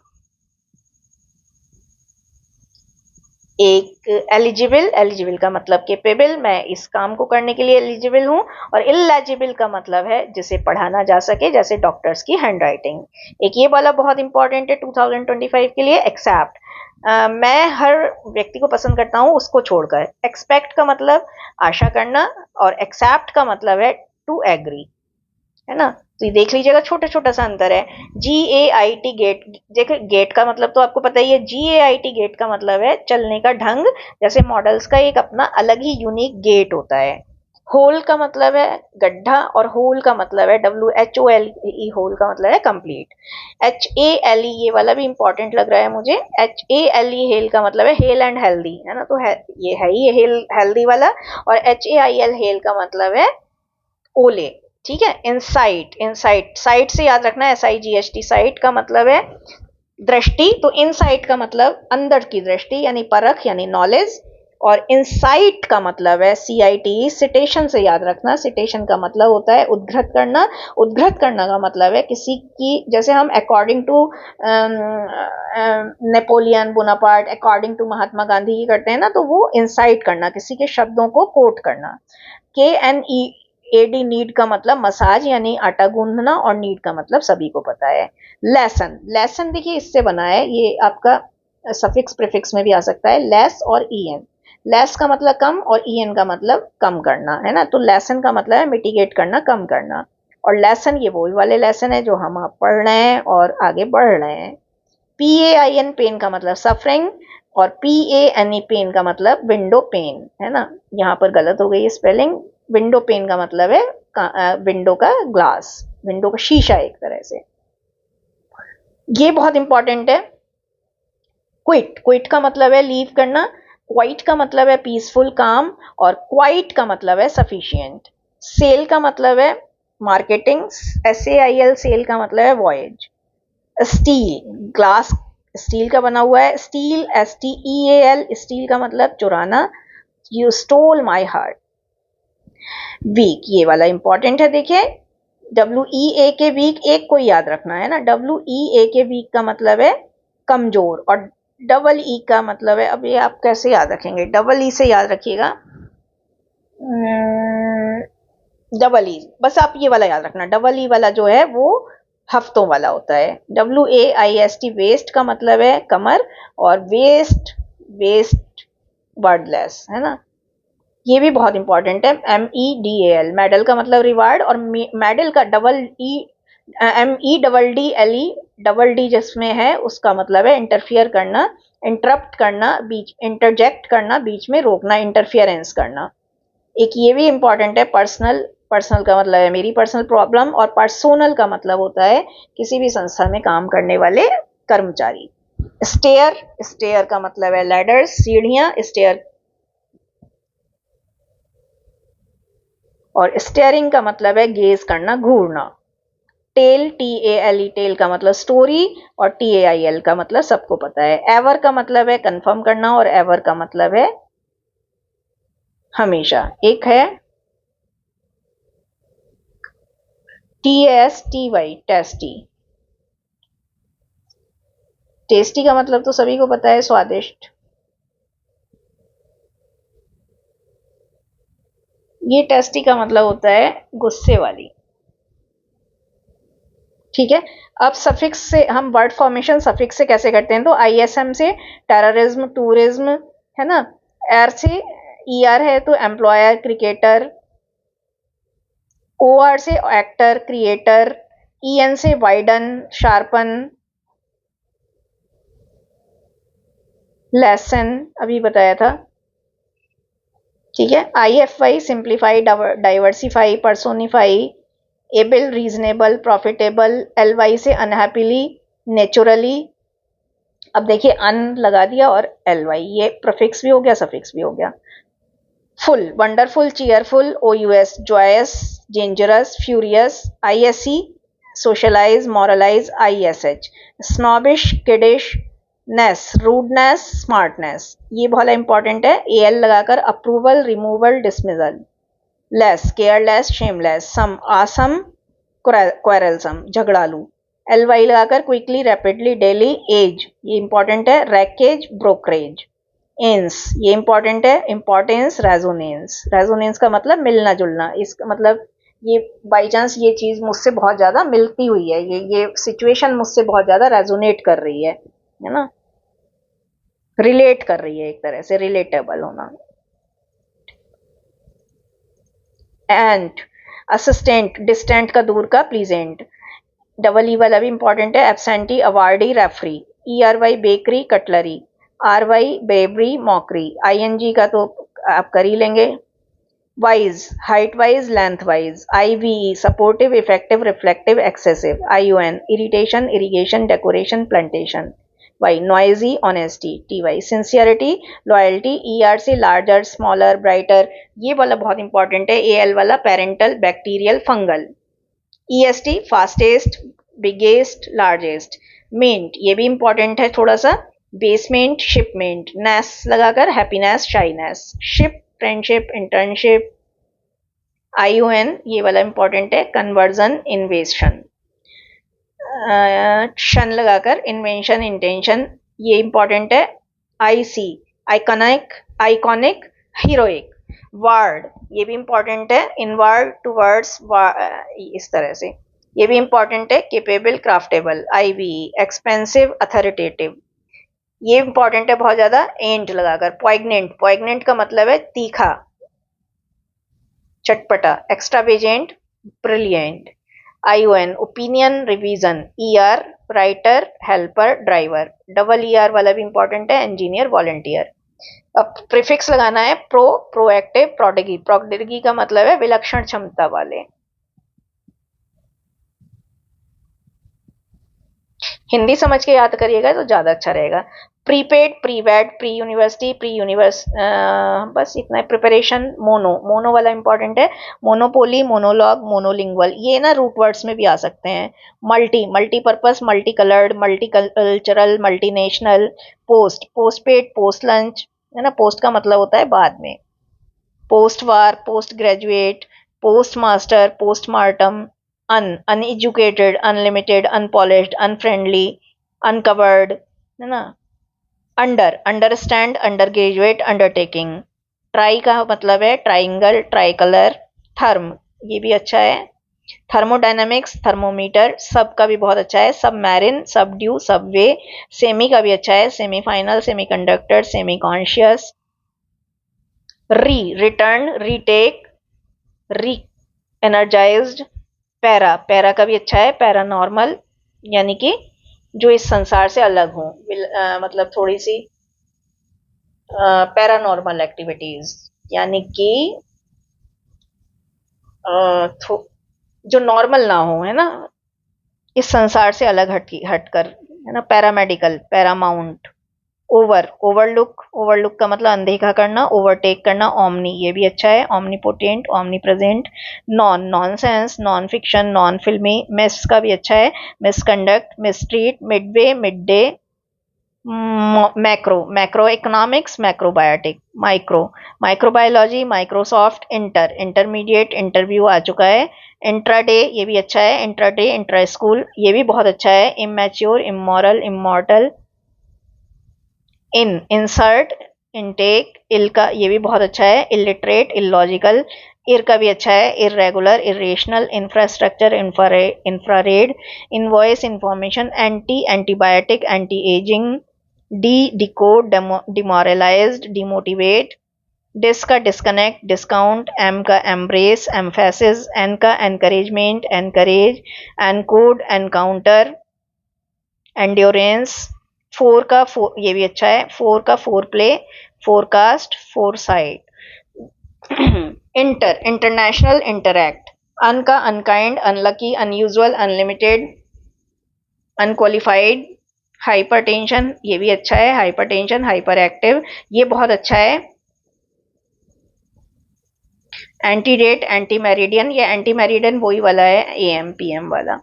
एक एलिजिबल, एलिजिबल का मतलब केपेबल, मैं इस काम को करने के लिए एलिजिबल हूँ। और इलेजिबल का मतलब है जिसे पढ़ा ना जा सके, जैसे डॉक्टर्स की हैंडराइटिंग। एक ये वाला बहुत इंपॉर्टेंट है 2025 के लिए, एक्सेप्ट। मैं हर व्यक्ति को पसंद करता हूँ उसको छोड़कर। एक्सपेक्ट का मतलब आशा करना, और एक्सेप्ट का मतलब है टू एग्री, है ना। तो ये देख लीजिएगा, छोटा छोटा सा अंतर है। GAIT गेट, देखिए गेट का मतलब तो आपको पता ही है। GAIT गेट का मतलब है चलने का ढंग, जैसे मॉडल्स का एक अपना अलग ही यूनिक गेट होता है। होल का मतलब है गड्ढा, और होल का मतलब है WHOLE, होल का मतलब है कंप्लीट। HALE, ये वाला भी इंपॉर्टेंट लग रहा है मुझे। HALE, हेल का मतलब है हेल एंड हेल्दी, है ना। तो है, ये है ही हेल हेल्दी वाला। और HAIL, हेल का मतलब है ओले, ठीक है। इनसाइट, इनसाइट साइट से याद रखना, SIGHT, साइट का मतलब है दृष्टि, तो इनसाइट का मतलब अंदर की दृष्टि, यानी परख, यानी नॉलेज। और इंसाइट का मतलब है CITE, सिटेशन से याद रखना। सिटेशन का मतलब होता है उद्धृत करना। उद्धृत करना का मतलब है किसी की, जैसे हम according to Napoleon Bonaparte, according to Mahatma Gandhi की करते हैं ना, तो वो इंसाइट करना, किसी के शब्दों को कोट करना। KNEAD, नीड का मतलब मसाज, यानी आटा गूंदना, और नीड का मतलब सभी को पता है लेसन। लेसन देखिए इससे बना है, ये आपका सफिक्स प्रीफिक्स में भी आ सकता है, लेस और EN। लेस का मतलब कम, और EN का मतलब कम करना, है ना। तो लेसन का मतलब है मिटिगेट करना, कम करना। और लेसन, ये वही वाले लेसन है जो हम आप पढ़ रहे हैं और आगे बढ़ रहे हैं। PAIN, पेन का मतलब सफरिंग, और PANE, पेन का मतलब विंडो पेन, है ना। यहाँ पर गलत हो गई स्पेलिंग। विंडो पेन का मतलब है विंडो का ग्लास, विंडो का शीशा एक तरह से। ये बहुत इंपॉर्टेंट है। क्विट, क्विट का मतलब है लीव करना। क्वाइट का मतलब है पीसफुल, काम। और क्वाइट का मतलब है सफिशिएंट। सेल का मतलब है मार्केटिंग, SAIL, सेल का मतलब है वॉयज। स्टील, ग्लास स्टील का बना हुआ है। स्टील, STEAL, स्टील का मतलब चुराना। You stole my heart. Week, ये वाला इंपॉर्टेंट है, देखिए। WEAK, वीक, एक को याद रखना है ना। WEAK, वीक का मतलब है कमजोर। और EE का मतलब है, अब ये आप कैसे याद रखेंगे, EE से याद रखिएगा। EE, बस आप ये वाला याद रखना। EE वाला जो है वो हफ्तों वाला होता है। WAIST, वेस्ट का मतलब है कमर। और वेस्ट, वेस्ट वर्डलेस, है ना। ये भी बहुत इंपॉर्टेंट है। MEDAL, मेडल का मतलब रिवार्ड। और मेडल का MEDDLE, डबल डी जिसमें है उसका मतलब है इंटरफियर करना, इंटरप्ट करना, बीच इंटरजेक्ट करना, बीच में रोकना, इंटरफियरेंस करना। एक ये भी इंपॉर्टेंट है, पर्सनल। पर्सनल का मतलब है मेरी पर्सनल प्रॉब्लम। और पर्सोनल का मतलब होता है किसी भी संस्था में काम करने वाले कर्मचारी। स्टेयर, स्टेयर का मतलब है लैडर, सीढ़ियां, स्टेयर। और स्टेयरिंग का मतलब है गेज करना, घूरना। टेल, TALE, टेल का मतलब स्टोरी। और TAIL का मतलब सबको पता है। एवर का मतलब है कंफर्म करना, और एवर का मतलब है हमेशा। एक है TASTY, टेस्टी। टेस्टी का मतलब तो सभी को पता है, स्वादिष्ट। ये टेस्टी का मतलब होता है गुस्से वाली, ठीक है। अब सफिक्स से हम वर्ड फॉर्मेशन सफिक्स से कैसे करते हैं, तो ISM से टेररिज्म, टूरिज्म, है ना। एर से ER है तो एम्प्लॉयर, क्रिकेटर। OR से एक्टर, क्रिएटर। EN से वाइडन, शार्पन, लेसन, अभी बताया था, ठीक है। IFY, simplify, diversify, personify. Able, reasonable, profitable. LY से अनहैप्पीली, नेचुरली। अब देखिए अन लगा दिया और LY, ये प्रीफिक्स भी हो गया, सफिक्स भी हो गया। Full, wonderful, cheerful, OUS, joyous, dangerous, furious, ISE, socialize, moralize, ISH, snobbish, kiddish, ness, rudeness, smartness, ये बहुत इंपॉर्टेंट है। AL लगाकर approval, removal, dismissal. Less, careless, shameless, some, awesome, quarrelsome, झगड़ालू। LY लगाकर क्विकली, रैपिडली, डेली। एज, ये important है। Wreckage, brokerage. Ance, ये important है। इंपॉर्टेंस, रेजोनेंस, रेजोनेंस का मतलब मिलना जुलना, इसका मतलब ये बाई चांस ये चीज मुझसे बहुत ज्यादा मिलती हुई है, ये सिचुएशन मुझसे बहुत ज्यादा रेजोनेट कर रही है ना, रिलेट कर रही है, एक तरह से रिलेटेबल होना। एंट, असिस्टेंट, डिस्टेंट का दूर का, प्लीजेंट। डबल ई वाला भी इंपॉर्टेंट है। Absentee, awardee, referee. ERY, bakery, cutlery. RY, bravery, mockery. ING का तो आप कर ही लेंगे। Wise, height wise, length wise. IVE, supportive, effective, reflective, excessive. ION, irritation, irrigation, decoration, plantation. Y, noisy, honesty. TY, sincerity, loyalty. ERC, larger, smaller, brighter, ये वाला बहुत important है। AL वाला parental, bacterial, fungal. EST, fastest, biggest, largest. Ment, ये भी important है थोड़ा सा। Basement, shipment. नेस लगाकर happiness, shyness. Ship, friendship, internship. ION, ये वाला इंपॉर्टेंट है। Conversion, invasion. शन लगाकर इन्वेंशन, इंटेंशन, ये इंपॉर्टेंट है। IC, iconic, iconic, heroic. Ward, ये भी इंपॉर्टेंट है। इनवर्ड, टूवर्ड्स, इस तरह से। ये भी इंपॉर्टेंट है। Capable, craftable. IVE, expensive, authoritative, ये इंपॉर्टेंट है बहुत ज्यादा। एंट लगाकर। पॉइग्नेंट, पॉइग्नेंट का मतलब है तीखा, चटपटा। Extravagant, brilliant. ION, opinion, revision. ER, writer, helper, driver. Double ER वाला भी इंपॉर्टेंट है। Engineer, volunteer. अब प्रीफिक्स लगाना है। Pro, proactive, prodigy. प्रोडिगी का मतलब है विलक्षण क्षमता वाले। हिंदी समझ के याद करिएगा तो ज्यादा अच्छा रहेगा। Prepaid, prewed, pre university, pre universe, बस इतना है। प्रिपरेशन, मोनो, मोनो वाला इंपॉर्टेंट है। मोनोपोली, मोनोलॉग, मोनोलिंगुअल, ये ना रूट वर्ड्स में भी आ सकते हैं। Multi, multipurpose, multi coloured, multi cultural, multinational. Post, postpaid, post lunch, है ना, पोस्ट का मतलब होता है बाद में। Post war, post graduate, post master, postmortem. Uneducated, unlimited, unpolished, unfriendly, uncovered, है ना। Under, understand, under graduate, undertaking. Try का मतलब है ट्राइंगल, ट्राई कलर। थर्म, ये भी अच्छा है। Thermodynamics, thermometer. सब का भी बहुत अच्छा है। सबमैरिन, सबड्यू, सबवे। सेमी का भी अच्छा है। Semifinal, semiconductor, semi conscious. Return, retake, री एनर्जाइज्ड। पैरा, पैरा का भी अच्छा है। पैरानॉर्मल, यानी कि जो इस संसार से अलग हो, मतलब थोड़ी सी पैरानॉर्मल एक्टिविटीज, यानी कि जो नॉर्मल ना हो, है ना, इस संसार से अलग हटकर, है ना। Paramedical, Paramount. Over, overlook, overlook का मतलब अनदेखा करना, ओवरटेक करना। ओमनी, ये भी अच्छा है। Omnipotent, omni present. Non, nonsense, non fiction, non filmy. Mis का भी अच्छा है। Misconduct, mistreat, midway, mid day. Macro, macro economics, macrobiotic. Micro, microbiology, Microsoft. Inter, intermediate, interview आ चुका है। इंट्राडे, ये भी अच्छा है। इंट्राडे, इंट्रा स्कूल, ये भी बहुत अच्छा है। Immature, immoral, immortal. Insert, intake. Il का, ये भी बहुत अच्छा है। Illiterate, illogical. इर का भी अच्छा है। Irregular, irrational. Infrastructure, infrared. Invoice, information. Anti, antibiotic, anti aging. Decode, demoralized, demotivate. Dis का डिस्कनेक्ट, डिस्काउंट। एम का एम्ब्रेस, एम्फेसिस। एन का encouragement, encourage. Encode, encounter, endurance. Fore का ये भी अच्छा है। फोर का fore play, forecast, foresight. Inter, international, interact. Un का unkind, unlucky, unusual, unlimited, unqualified. Hypertension, ये भी अच्छा है। हाइपरटेंशन, हाइपर एक्टिव, ये बहुत अच्छा है। एंटीडेट, एंटी मेरिडियन, ये एंटी मेरिडियन वही वाला है एएम पीएम वाला।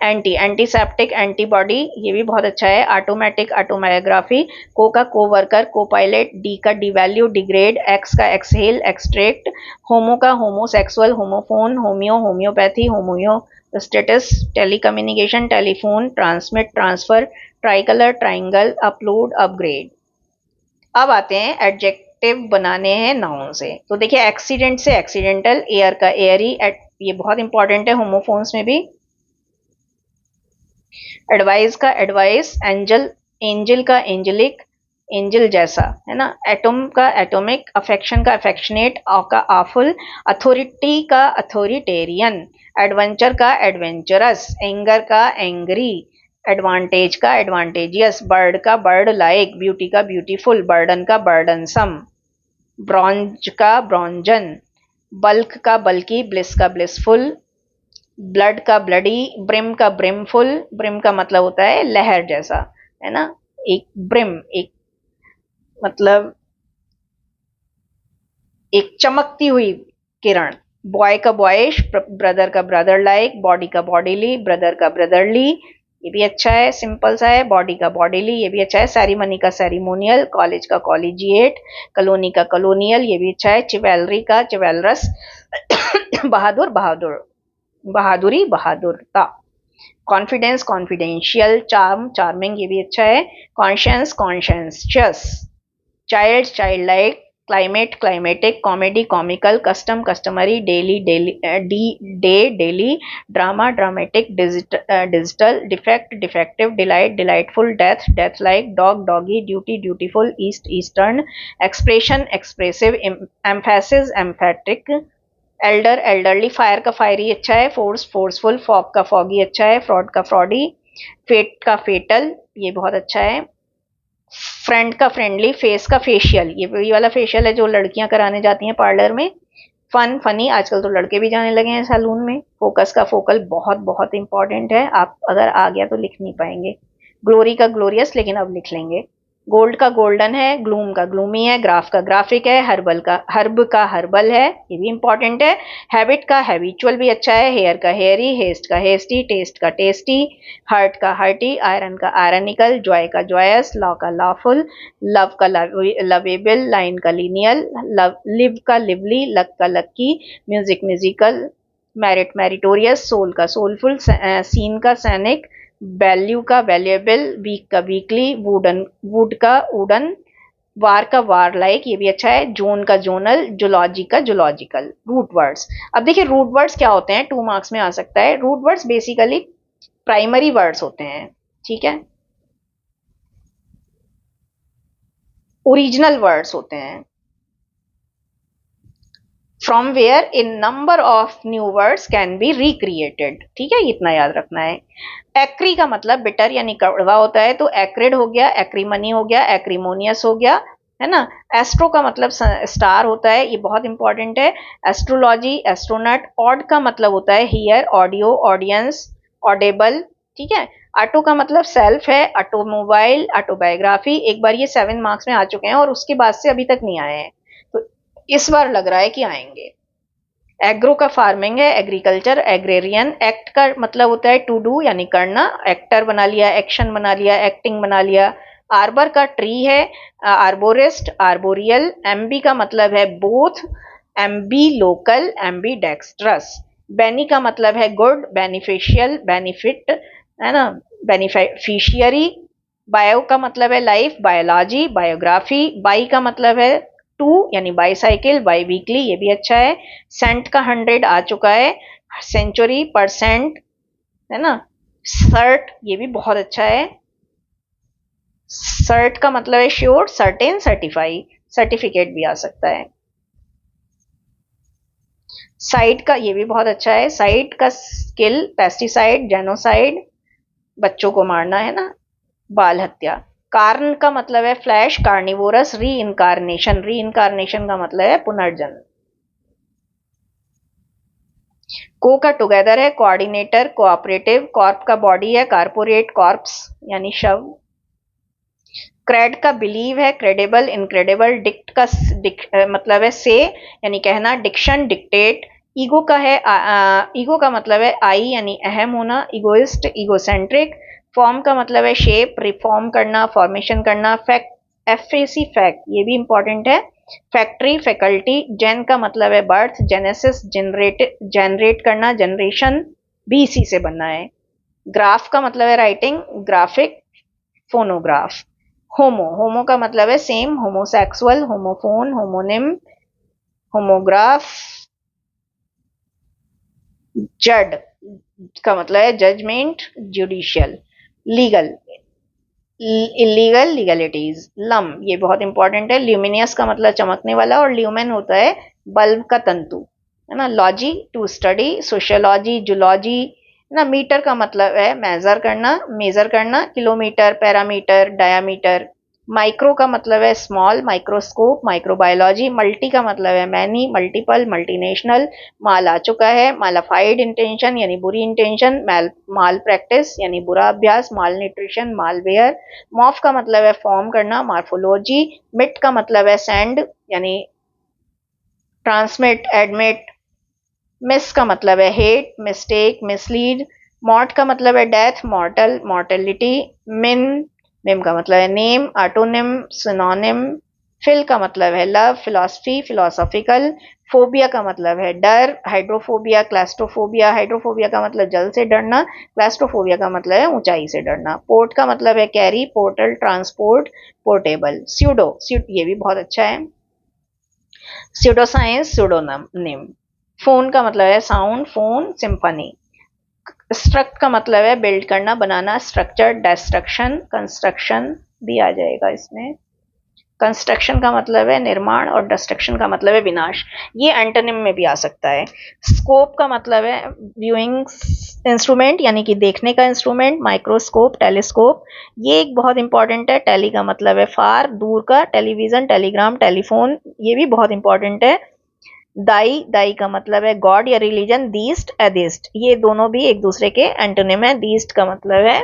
एंटीसेप्टिक, एंटीबॉडी, ये भी बहुत अच्छा है। ऑटोमेटिक, ऑटोमायोग्राफी। को का कोवर्कर, को पायलट। डी का डिवैल्यू, डिग्रेड। एक्स का एक्सहेल, एक्सट्रैक्ट। होमो का homosexual, homophone. Homeo, homeopathy. Homeo status, telecommunication, telephone. Transmit, transfer. Tricolour, triangle. Upload, upgrade. अब आते हैं एडजेक्टिव बनाने हैं नाउन से। तो देखिए एक्सीडेंट से एक्सीडेंटल, एयर का एयरी, ये बहुत इंपॉर्टेंट है होमोफोन्स में भी। एडवाइस का एडवाइस, एंजल, एंजल का एंजलिक, एंजल जैसा, है ना। एटम का एटॉमिक, अफेक्शन का अफेक्शनेट, आ का आफुल। अथॉरिटी का अथॉरिटेरियन। एडवेंचर का एडवेंचरस। एंगर का एंग्री। एडवांटेज का एडवांटेजियस। बर्ड का बर्ड लाइक। ब्यूटी का ब्यूटीफुल। बर्डन का बर्डनसम। ब्रॉन्ज का ब्रॉन्जन। बल्क का बल्कि, ब्लिस का ब्लिसफुल। ब्लड का ब्लडी। ब्रिम का ब्रिमफुल। ब्रिम का मतलब होता है लहर जैसा, है ना। एक ब्रिम, एक मतलब एक चमकती हुई किरण। बॉय का बॉयश। ब्रदर का ब्रदर लाइक। बॉडी का बॉडीली। ब्रदर का ब्रदरली, ये भी अच्छा है, सिंपल सा है। बॉडी का बॉडीली, ये भी अच्छा है। सेरेमनी का सेरिमोनियल। कॉलेज का कॉलेजिएट। कॉलोनी का कॉलोनियल, ये भी अच्छा है। चिवेलरी का चिवेलरस। बहादुर, बहादुर, बहादुरी, बहादुरता। Confidence, confidential. चार्म, चार्मिंग, ये भी अच्छा है। Conscience, conscientious. Child, child like. Climate, climatic. Comedy, comical. Custom, customary. Daily, daily, day, daily. Drama, dramatic. Digital. Defect, defective. Delight, delightful. Death, death like. Dog, doggy. Duty, dutiful. East, eastern. Expression, expressive. Emphasis, emphatic. Elder, elderly. Fire का fiery अच्छा है। Force, forceful. Fog का foggy अच्छा है। Fraud का fraudy. Fate का फेटल, ये बहुत अच्छा है। फ्रेंड का फ्रेंडली। फेस का फेशियल, ये वही वाला फेशियल है जो लड़कियां कराने जाती हैं पार्लर में। फन, फनी, आजकल तो लड़के भी जाने लगे हैं सैलून में। फोकस का फोकल, बहुत बहुत इंपॉर्टेंट है, आप अगर आ गया तो लिख नहीं पाएंगे। ग्लोरी का ग्लोरियस, लेकिन अब लिख लेंगे। गोल्ड का गोल्डन है। ग्लूम का ग्लूमी है। ग्राफ का ग्राफिक है। हर्बल का हर्ब का हर्बल है, ये भी इंपॉर्टेंट है। हैबिट का हैबिचुअल भी अच्छा है। हेयर का हेयरी। हेस्ट का हेस्टी। टेस्ट का टेस्टी। हर्ट का हर्टी। आयरन का आयरनिकल। जॉय का जॉयस। लॉ का लॉफुल। लव का लवेबल। लाइन का लीनियल। लिव का लिवली। लक का lucky. Music musical. Merit meritorious. Soul का सोलफुल। सीन का सैनिक। वैल्यू का वैल्यूएबल। वीक का वीकली। वुडन, वुड का वुडन। वार का वार लाइक, ये भी अच्छा है। जोन का जोनल। जुलॉजी का जुलॉजिकल। रूट वर्ड्स, अब देखिए रूट वर्ड्स क्या होते हैं, 2 मार्क्स में आ सकता है। Root words basically primary words होते हैं, ठीक है, ओरिजिनल वर्ड्स होते हैं। From where a number of new words can be recreated, ठीक है, इतना याद रखना है। एक्री का मतलब बिटर यानी कड़वा होता है, तो एक्रिड हो गया, एक्रीमनी हो गया, एक्रीमोनियस हो गया, है ना। एस्ट्रो का मतलब स्टार होता है, ये बहुत इंपॉर्टेंट है। Astrology, astronaut. ऑड का मतलब होता है हियर, ऑडियो, ऑडियंस, ऑडेबल, ठीक है। ऑटो का मतलब सेल्फ है। Automobile, autobiography. एक बार ये 7 मार्क्स में आ चुके हैं और उसके बाद से अभी तक नहीं आए हैं, तो इस बार लग रहा है कि आएंगे। एग्रो का फार्मिंग है, एग्रीकल्चर, एग्रेरियन। एक्ट का मतलब होता है टू डू यानी करना। एक्टर बना लिया, एक्शन बना लिया, एक्टिंग बना लिया। आर्बर का ट्री है, आर्बोरिस्ट, आर्बोरियल। एमबी का मतलब है both, ambi local, ambi dextrous. Bene का मतलब है गुड, बेनिफिशियल, बेनिफिट, है ना, बेनिफिशियरी। बायो का मतलब है लाइफ, बायोलॉजी, बायोग्राफी। बाई का मतलब है टू यानी बाईसाइकिल, बाई वीकली, ये भी अच्छा है। सेंट का 100 आ चुका है। सेंचुरी, परसेंट, है ना। सर्ट, ये भी बहुत अच्छा है। सर्ट का मतलब है श्योर, सर्टेन, सर्टिफाई, सर्टिफिकेट भी आ सकता है। साइट का, ये भी बहुत अच्छा है। साइट का स्किल, पेस्टिसाइड, जेनोसाइड, बच्चों को मारना, है ना, बाल हत्या। कार्न का मतलब है फ्लैश, कार्निवोरस। री इनकारनेशन, री इनकारनेशन का मतलब है पुनर्जन्म। को का टुगेदर है, कोऑर्डिनेटर, कोऑपरेटिव। कॉर्प का बॉडी है, कारपोरेट, कॉर्प्स यानी शव। क्रेड का बिलीव है, क्रेडिबल, इनक्रेडिबल। डिक्ट का मतलब है से यानी कहना, डिक्शन डिक्टेट। ईगो का है ईगो का मतलब है आई यानी अहम होना, इगोइस्ट, इगोसेंट्रिक। फॉर्म का मतलब है शेप, रिफॉर्म करना, फॉर्मेशन करना। Fact, F A C fact, ये भी इंपॉर्टेंट है। Factory, faculty. जेन का मतलब है बर्थ, जेनेसिस, जनरेट, जनरेट करना, जनरेशन भी इसी से बनना है। ग्राफ का मतलब है writing, graphic, phonograph. Homo, homo का मतलब है same, homosexual, homophone, homonym, homograph. Jud का मतलब है judgement, judicial. Legal, illegal, legalities. Lum, ये बहुत इंपॉर्टेंट है। ल्यूमिनियस का मतलब चमकने वाला, और ल्यूमेन होता है बल्ब का तंतु, है ना। Logy, to study. Sociology, zoology, है ना। मीटर का मतलब है मेजर करना, किलोमीटर, पैरामीटर, डायामीटर। माइक्रो का मतलब है स्मॉल, माइक्रोस्कोप, माइक्रोबायोलॉजी। मल्टी का मतलब है मैनी, मल्टीपल, मल्टीनेशनल। माल आ चुका है, मालाफाइड इंटेंशन यानी बुरी इंटेंशन, माल प्रैक्टिस यानी बुरा अभ्यास, माल न्यूट्रिशन, मालवेयर। मॉफ का मतलब है फॉर्म करना, मार्फोलॉजी। मिट का मतलब है सेंड यानी ट्रांसमिट, एडमिट। मिस का मतलब है हेट, मिस्टेक, मिसलीड। मॉर्ट का मतलब है डेथ, मॉर्टल, मॉर्टेलिटी। मिन, मिम का मतलब है नेम, आटोनिम, सिनोनिम। फिल का मतलब है लव, फिलॉसफी, फिलोसॉफिकल। फोबिया का मतलब है डर, हाइड्रोफोबिया, क्लास्ट्रोफोबिया। हाइड्रोफोबिया का मतलब जल से डरना, क्लास्ट्रोफोबिया का मतलब है ऊंचाई से डरना। पोर्ट का मतलब है carry, portal, transport, portable. Pseudo, ये भी बहुत अच्छा है। Pseudo science, pseudonym. फोन का मतलब है साउंड, फोन, सिंफनी। स्ट्रक्ट का मतलब है बिल्ड करना, बनाना, स्ट्रक्चर। डिस्ट्रक्शन, कंस्ट्रक्शन भी आ जाएगा इसमें। कंस्ट्रक्शन का मतलब है निर्माण, और डिस्ट्रक्शन का मतलब है विनाश। ये एंटोनिम में भी आ सकता है। स्कोप का मतलब है व्यूइंग इंस्ट्रूमेंट यानी कि देखने का इंस्ट्रूमेंट, माइक्रोस्कोप, टेलीस्कोप। ये एक बहुत इंपॉर्टेंट है। टेली का मतलब है फार, दूर का। टेलीविजन, टेलीग्राम, टेलीफोन, ये भी बहुत इंपॉर्टेंट है। दाई, दाई का मतलब है गॉड या रिलीजन। दीस्ट, एदिस्ट, ये दोनों भी एक दूसरे के एंटोनिम है। दीस्ट का मतलब है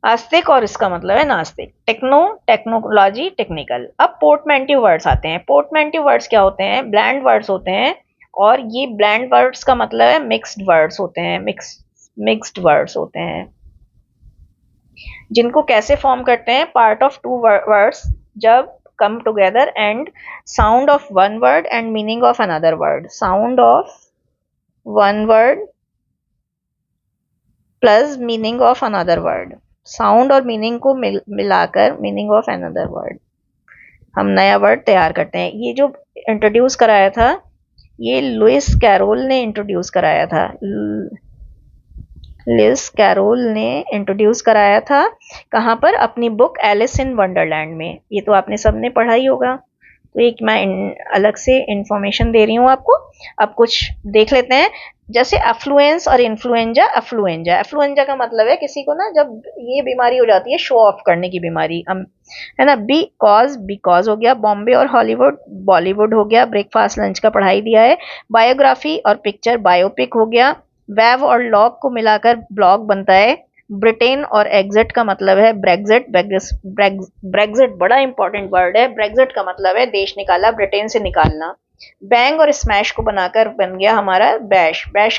आस्तिक, और इसका मतलब है नास्तिक। Techno, technology, technical. अब पोर्टमेंटिव वर्ड्स आते हैं। पोर्टमेंटिव वर्ड्स क्या होते हैं? ब्लैंड वर्ड्स होते हैं, और ये ब्लैंड वर्ड्स का मतलब है मिक्स्ड वर्ड्स होते हैं, मिक्स्ड वर्ड्स होते हैं। जिनको कैसे फॉर्म करते हैं? पार्ट ऑफ टू वर्ड्स जब come together and sound of one word and meaning of another word. Sound of one word plus meaning of another word. Sound और मीनिंग को मिलाकर मीनिंग ऑफ अनदर वर्ड हम नया word तैयार करते हैं। ये जो इंट्रोड्यूस कराया था, ये लुइस कैरोल ने इंट्रोड्यूस कराया था। लिस कैरोल ने इंट्रोड्यूस कराया था कहाँ पर? अपनी बुक एलिस इन वंडरलैंड में। ये तो आपने सबने पढ़ा ही होगा, तो एक मैं अलग से इंफॉर्मेशन दे रही हूँ आपको। अब कुछ देख लेते हैं, जैसे अफ्लुएंस और इन्फ्लुएंजा। अफ्लुएंजा, अफ्लुएंजा का मतलब है किसी को ना जब ये बीमारी हो जाती है, शो ऑफ करने की बीमारी, है ना। बिकॉज हो गया। बॉम्बे और हॉलीवुड, बॉलीवुड हो गया। ब्रेकफास्ट लंच का पढ़ाई दिया है। बायोग्राफी और पिक्चर, बायोपिक हो गया। वेव और लॉग को मिलाकर ब्लॉग बनता है। ब्रिटेन और एग्जिट का मतलब है ब्रेग्जिट। ब्रेग्जिट बड़ा इंपॉर्टेंट वर्ड है। ब्रेग्जिट का मतलब है देश निकाला, ब्रिटेन से निकालना। बैंग और स्मैश को बनाकर बन गया हमारा बैश। बाश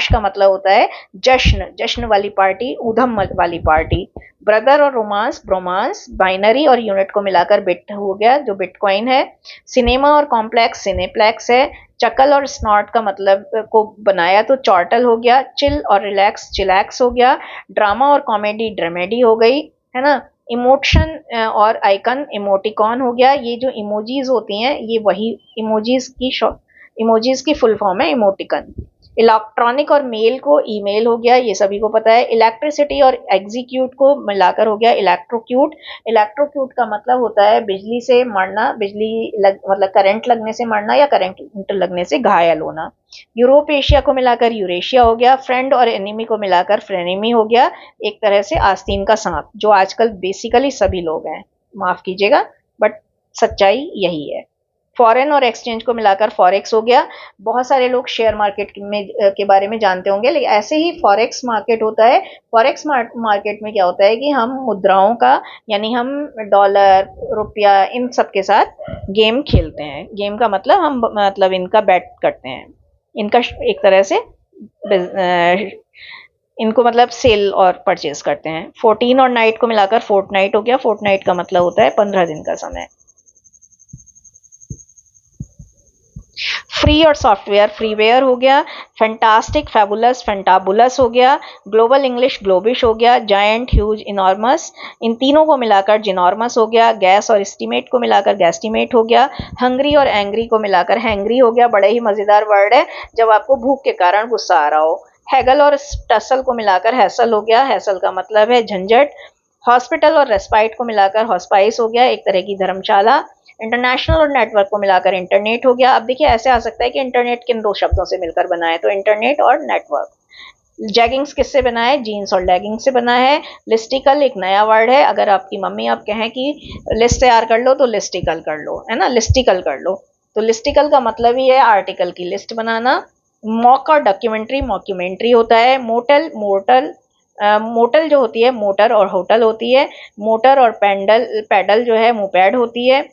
का मतलब होता है जश्न, जश्न वाली पार्टी, ऊधम वाली पार्टी। ब्रदर और रोमांस, ब्रोमांस। बाइनरी और यूनिट को मिलाकर बिट हो गया, जो बिटकॉइन है। सिनेमा और कॉम्प्लेक्स, सिनेप्लेक्स है। चकल और स्नॉट का मतलब को बनाया तो चॉर्टल हो गया। चिल और रिलैक्स, चिलैक्स हो गया। ड्रामा और कॉमेडी, ड्रामेडी हो गई, है ना। इमोशन और आइकन, इमोटिकॉन हो गया। ये जो इमोजीज होती हैं, ये वही इमोजीज की फुल फॉर्म है इमोटिकन। इलेक्ट्रॉनिक और मेल को ईमेल हो गया, ये सभी को पता है। इलेक्ट्रिसिटी और एग्जीक्यूट को मिलाकर हो गया इलेक्ट्रोक्यूट। इलेक्ट्रोक्यूट का मतलब होता है बिजली से मरना, मतलब करंट लगने से मरना, या करंट लगने से घायल होना। यूरोप एशिया को मिलाकर यूरेशिया हो गया। फ्रेंड और एनिमी को मिलाकर फ्रेनेमी हो गया। एक तरह से आस्तीन का सांप, जो आजकल बेसिकली सभी लोग हैं, माफ कीजिएगा बट सच्चाई यही है। फॉरेन और एक्सचेंज को मिलाकर फॉरेक्स हो गया। बहुत सारे लोग शेयर मार्केट में के बारे में जानते होंगे, लेकिन ऐसे ही फॉरेक्स मार्केट होता है। फॉरेक्स मार्केट में क्या होता है कि हम मुद्राओं का, यानी हम डॉलर, रुपया, इन सब के साथ गेम खेलते हैं। गेम का मतलब हम मतलब इनका बैट करते हैं, इनका एक तरह से इनको मतलब सेल और परचेज करते हैं। 14 और नाइट को मिलाकर फोर्टनाइट हो गया। फोर्टनाइट का मतलब होता है 15 दिन का समय। फ्री और सॉफ्टवेयर, फ्रीवेयर हो गया। फैंटास्टिक, फैबुलस, फैंटाबुलस हो गया। ग्लोबल इंग्लिश, ग्लोबिश हो गया। जायंट, ह्यूज, इनॉर्मस, इन तीनों को मिलाकर जिनॉर्मस हो गया। गैस और एस्टिमेट को मिलाकर गैस्टिमेट हो गया। हंग्री और एंग्री को मिलाकर हैंग्री हो गया। बड़े ही मजेदार वर्ड है जब आपको भूख के कारण गुस्सा आ रहा हो। हैगल और टसल को मिलाकर हैसल हो गया। हैसल का मतलब है झंझट। हॉस्पिटल और रेस्पाइट को मिलाकर हॉस्पाइस हो गया, एक तरह की धर्मशाला। इंटरनेशनल और नेटवर्क को मिलाकर इंटरनेट हो गया। अब देखिए ऐसे आ सकता है कि इंटरनेट किन दो शब्दों से मिलकर बना है, तो इंटरनेट और नेटवर्क। जैगिंग्स किससे बना है? जीन्स और लेगिंग से बना है। लिस्टिकल एक नया वर्ड है। अगर आपकी मम्मी आप कहें कि लिस्ट तैयार कर लो तो लिस्टिकल कर लो, है ना, लिस्टिकल कर लो। तो लिस्टिकल का मतलब ही है आर्टिकल की लिस्ट बनाना। मॉक और डॉक्यूमेंट्री मॉक्यूमेंट्री होता है। मोटल, मोटल, मोटल जो होती है मोटर और होटल होती है। मोटर और पैडल, पैडल जो है मोपैड होती है।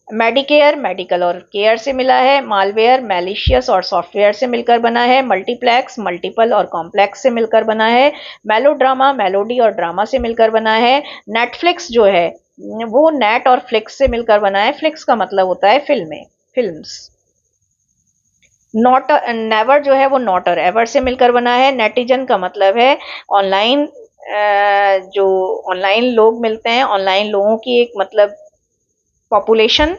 मेडिकेयर मेडिकल और केयर से मिला है। मालवेयर मैलिशियस और सॉफ्टवेयर से मिलकर बना है। मल्टीप्लेक्स मल्टीपल और कॉम्प्लेक्स से मिलकर बना है। मेलोड्रामा मेलोडी और ड्रामा से मिलकर बना है। नेटफ्लिक्स जो है वो नेट और फ्लिक्स से मिलकर बना है। फ्लिक्स का मतलब होता है फिल्में, फिल्म्स। नॉट, नेवर जो है वो नॉट और एवर से मिलकर बना है। नेटिजन का मतलब है ऑनलाइन, जो ऑनलाइन लोग मिलते हैं, ऑनलाइन लोगों की एक मतलब पॉपुलेशन।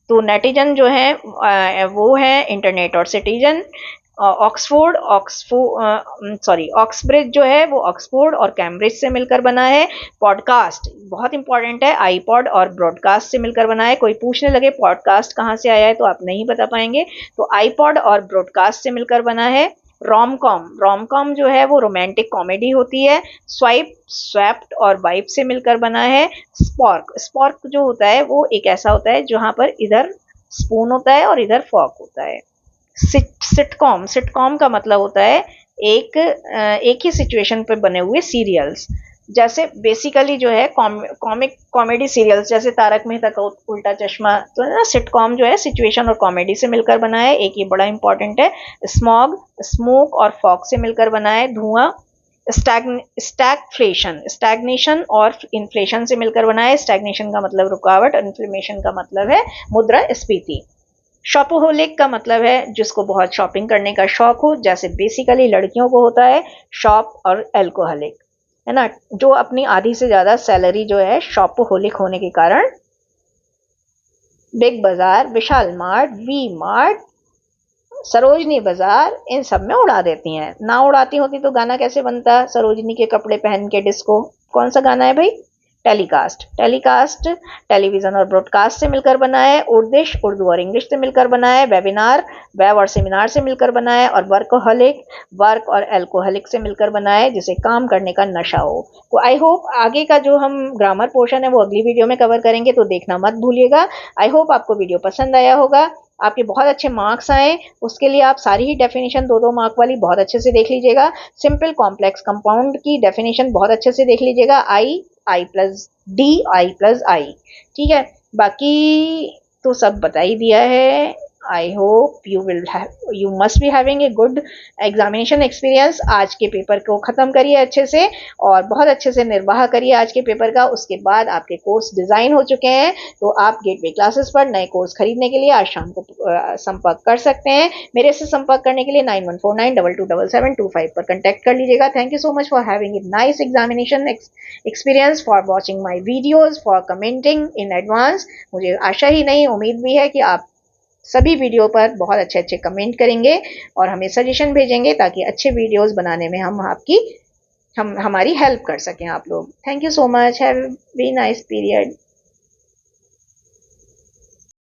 तो नेटिजन जो है वो है इंटरनेट और सिटीजन। ऑक्सफोर्ड, ऑक्सब्रिज जो है वो ऑक्सफोर्ड और कैम्ब्रिज से मिलकर बना है। पॉडकास्ट बहुत इंपॉर्टेंट है, आईपॉड और ब्रॉडकास्ट से मिलकर बना है। कोई पूछने लगे पॉडकास्ट कहाँ से आया है तो आप नहीं बता पाएंगे, तो आईपॉड और ब्रॉडकास्ट से मिलकर बना है। रोम कॉम, रोम कॉम जो है वो रोमांटिक कॉमेडी होती है। स्वाइप, स्वैप्ट और वाइप से मिलकर बना है। स्पॉर्क, स्पॉर्क जो होता है वो एक ऐसा होता है जहां पर इधर स्पून होता है और इधर फॉर्क होता है। सिटकॉम, सिटकॉम का मतलब होता है एक ही सिचुएशन पे बने हुए सीरियल्स। जैसे बेसिकली जो है कॉमिक कॉमेडी सीरियल्स, जैसे तारक मेहता का उल्टा चश्मा, तो ना सिटकॉम जो है सिचुएशन और कॉमेडी से मिलकर बना है। एक ये बड़ा इंपॉर्टेंट है। स्मॉग, स्मोक और फॉग से मिलकर बना है। धुआं, स्टैगफ्लेशन, स्टैग्नेशन और इन्फ्लेशन से मिलकर बना है। स्टैग्नेशन का मतलब रुकावट, इन्फ्लेमेशन का मतलब है मुद्रास्फीति। शॉपोहोलिक का मतलब है जिसको बहुत शॉपिंग करने का शौक हो, जैसे बेसिकली लड़कियों को होता है शॉप और एल्कोहलिक, है ना, जो अपनी आधी से ज्यादा सैलरी जो है शॉपोहोलिक होने के कारण बिग बाजार, विशाल मार्ट, वी मार्ट, सरोजनी बाजार, इन सब में उड़ा देती हैं। ना उड़ाती होती तो गाना कैसे बनता? सरोजनी के कपड़े पहन के डिस्को, कौन सा गाना है भाई? टेलीकास्ट, टेलीकास्ट टेलीविजन और ब्रॉडकास्ट से मिलकर बना है। उर्दिश, उर्दू और इंग्लिश से मिलकर बना है। वेबिनार, वेब और सेमिनार से मिलकर बना है। और वर्कोहलिक, वर्क और एल्कोहलिक से मिलकर बना है, जिसे काम करने का नशा हो। तो आई होप आगे का जो हम ग्रामर पोर्शन है वो अगली वीडियो में कवर करेंगे, तो देखना मत भूलिएगा। आई होप आपको वीडियो पसंद आया होगा, आपके बहुत अच्छे मार्क्स आए। उसके लिए आप सारी ही डेफिनेशन 2-2 मार्क वाली बहुत अच्छे से देख लीजिएगा। सिंपल कॉम्प्लेक्स कंपाउंड की डेफिनेशन बहुत अच्छे से देख लीजिएगा। आई प्लस डी, आई प्लस आई, ठीक है। बाकी तो सब बता ही दिया है। I hope you must be having a good examination experience. आज के पेपर को खत्म करिए अच्छे से और बहुत अच्छे से निर्वाह करिए आज के पेपर का। उसके बाद आपके कोर्स डिजाइन हो चुके हैं, तो आप गेटवे क्लासेस पर नए कोर्स खरीदने के लिए आज शाम को संपर्क कर सकते हैं। मेरे से संपर्क करने के लिए 9149227725 पर कांटेक्ट कर लीजिएगा। Thank you so much for having a nice examination experience, for watching my videos, for commenting in advance. मुझे आशा ही नहीं उम्मीद भी है कि आप सभी वीडियो पर बहुत अच्छे अच्छे कमेंट करेंगे और हमें सजेशन भेजेंगे, ताकि अच्छे वीडियोस बनाने में हम हमारी हेल्प कर सकें आप लोग। Thank you so much, have way nice period.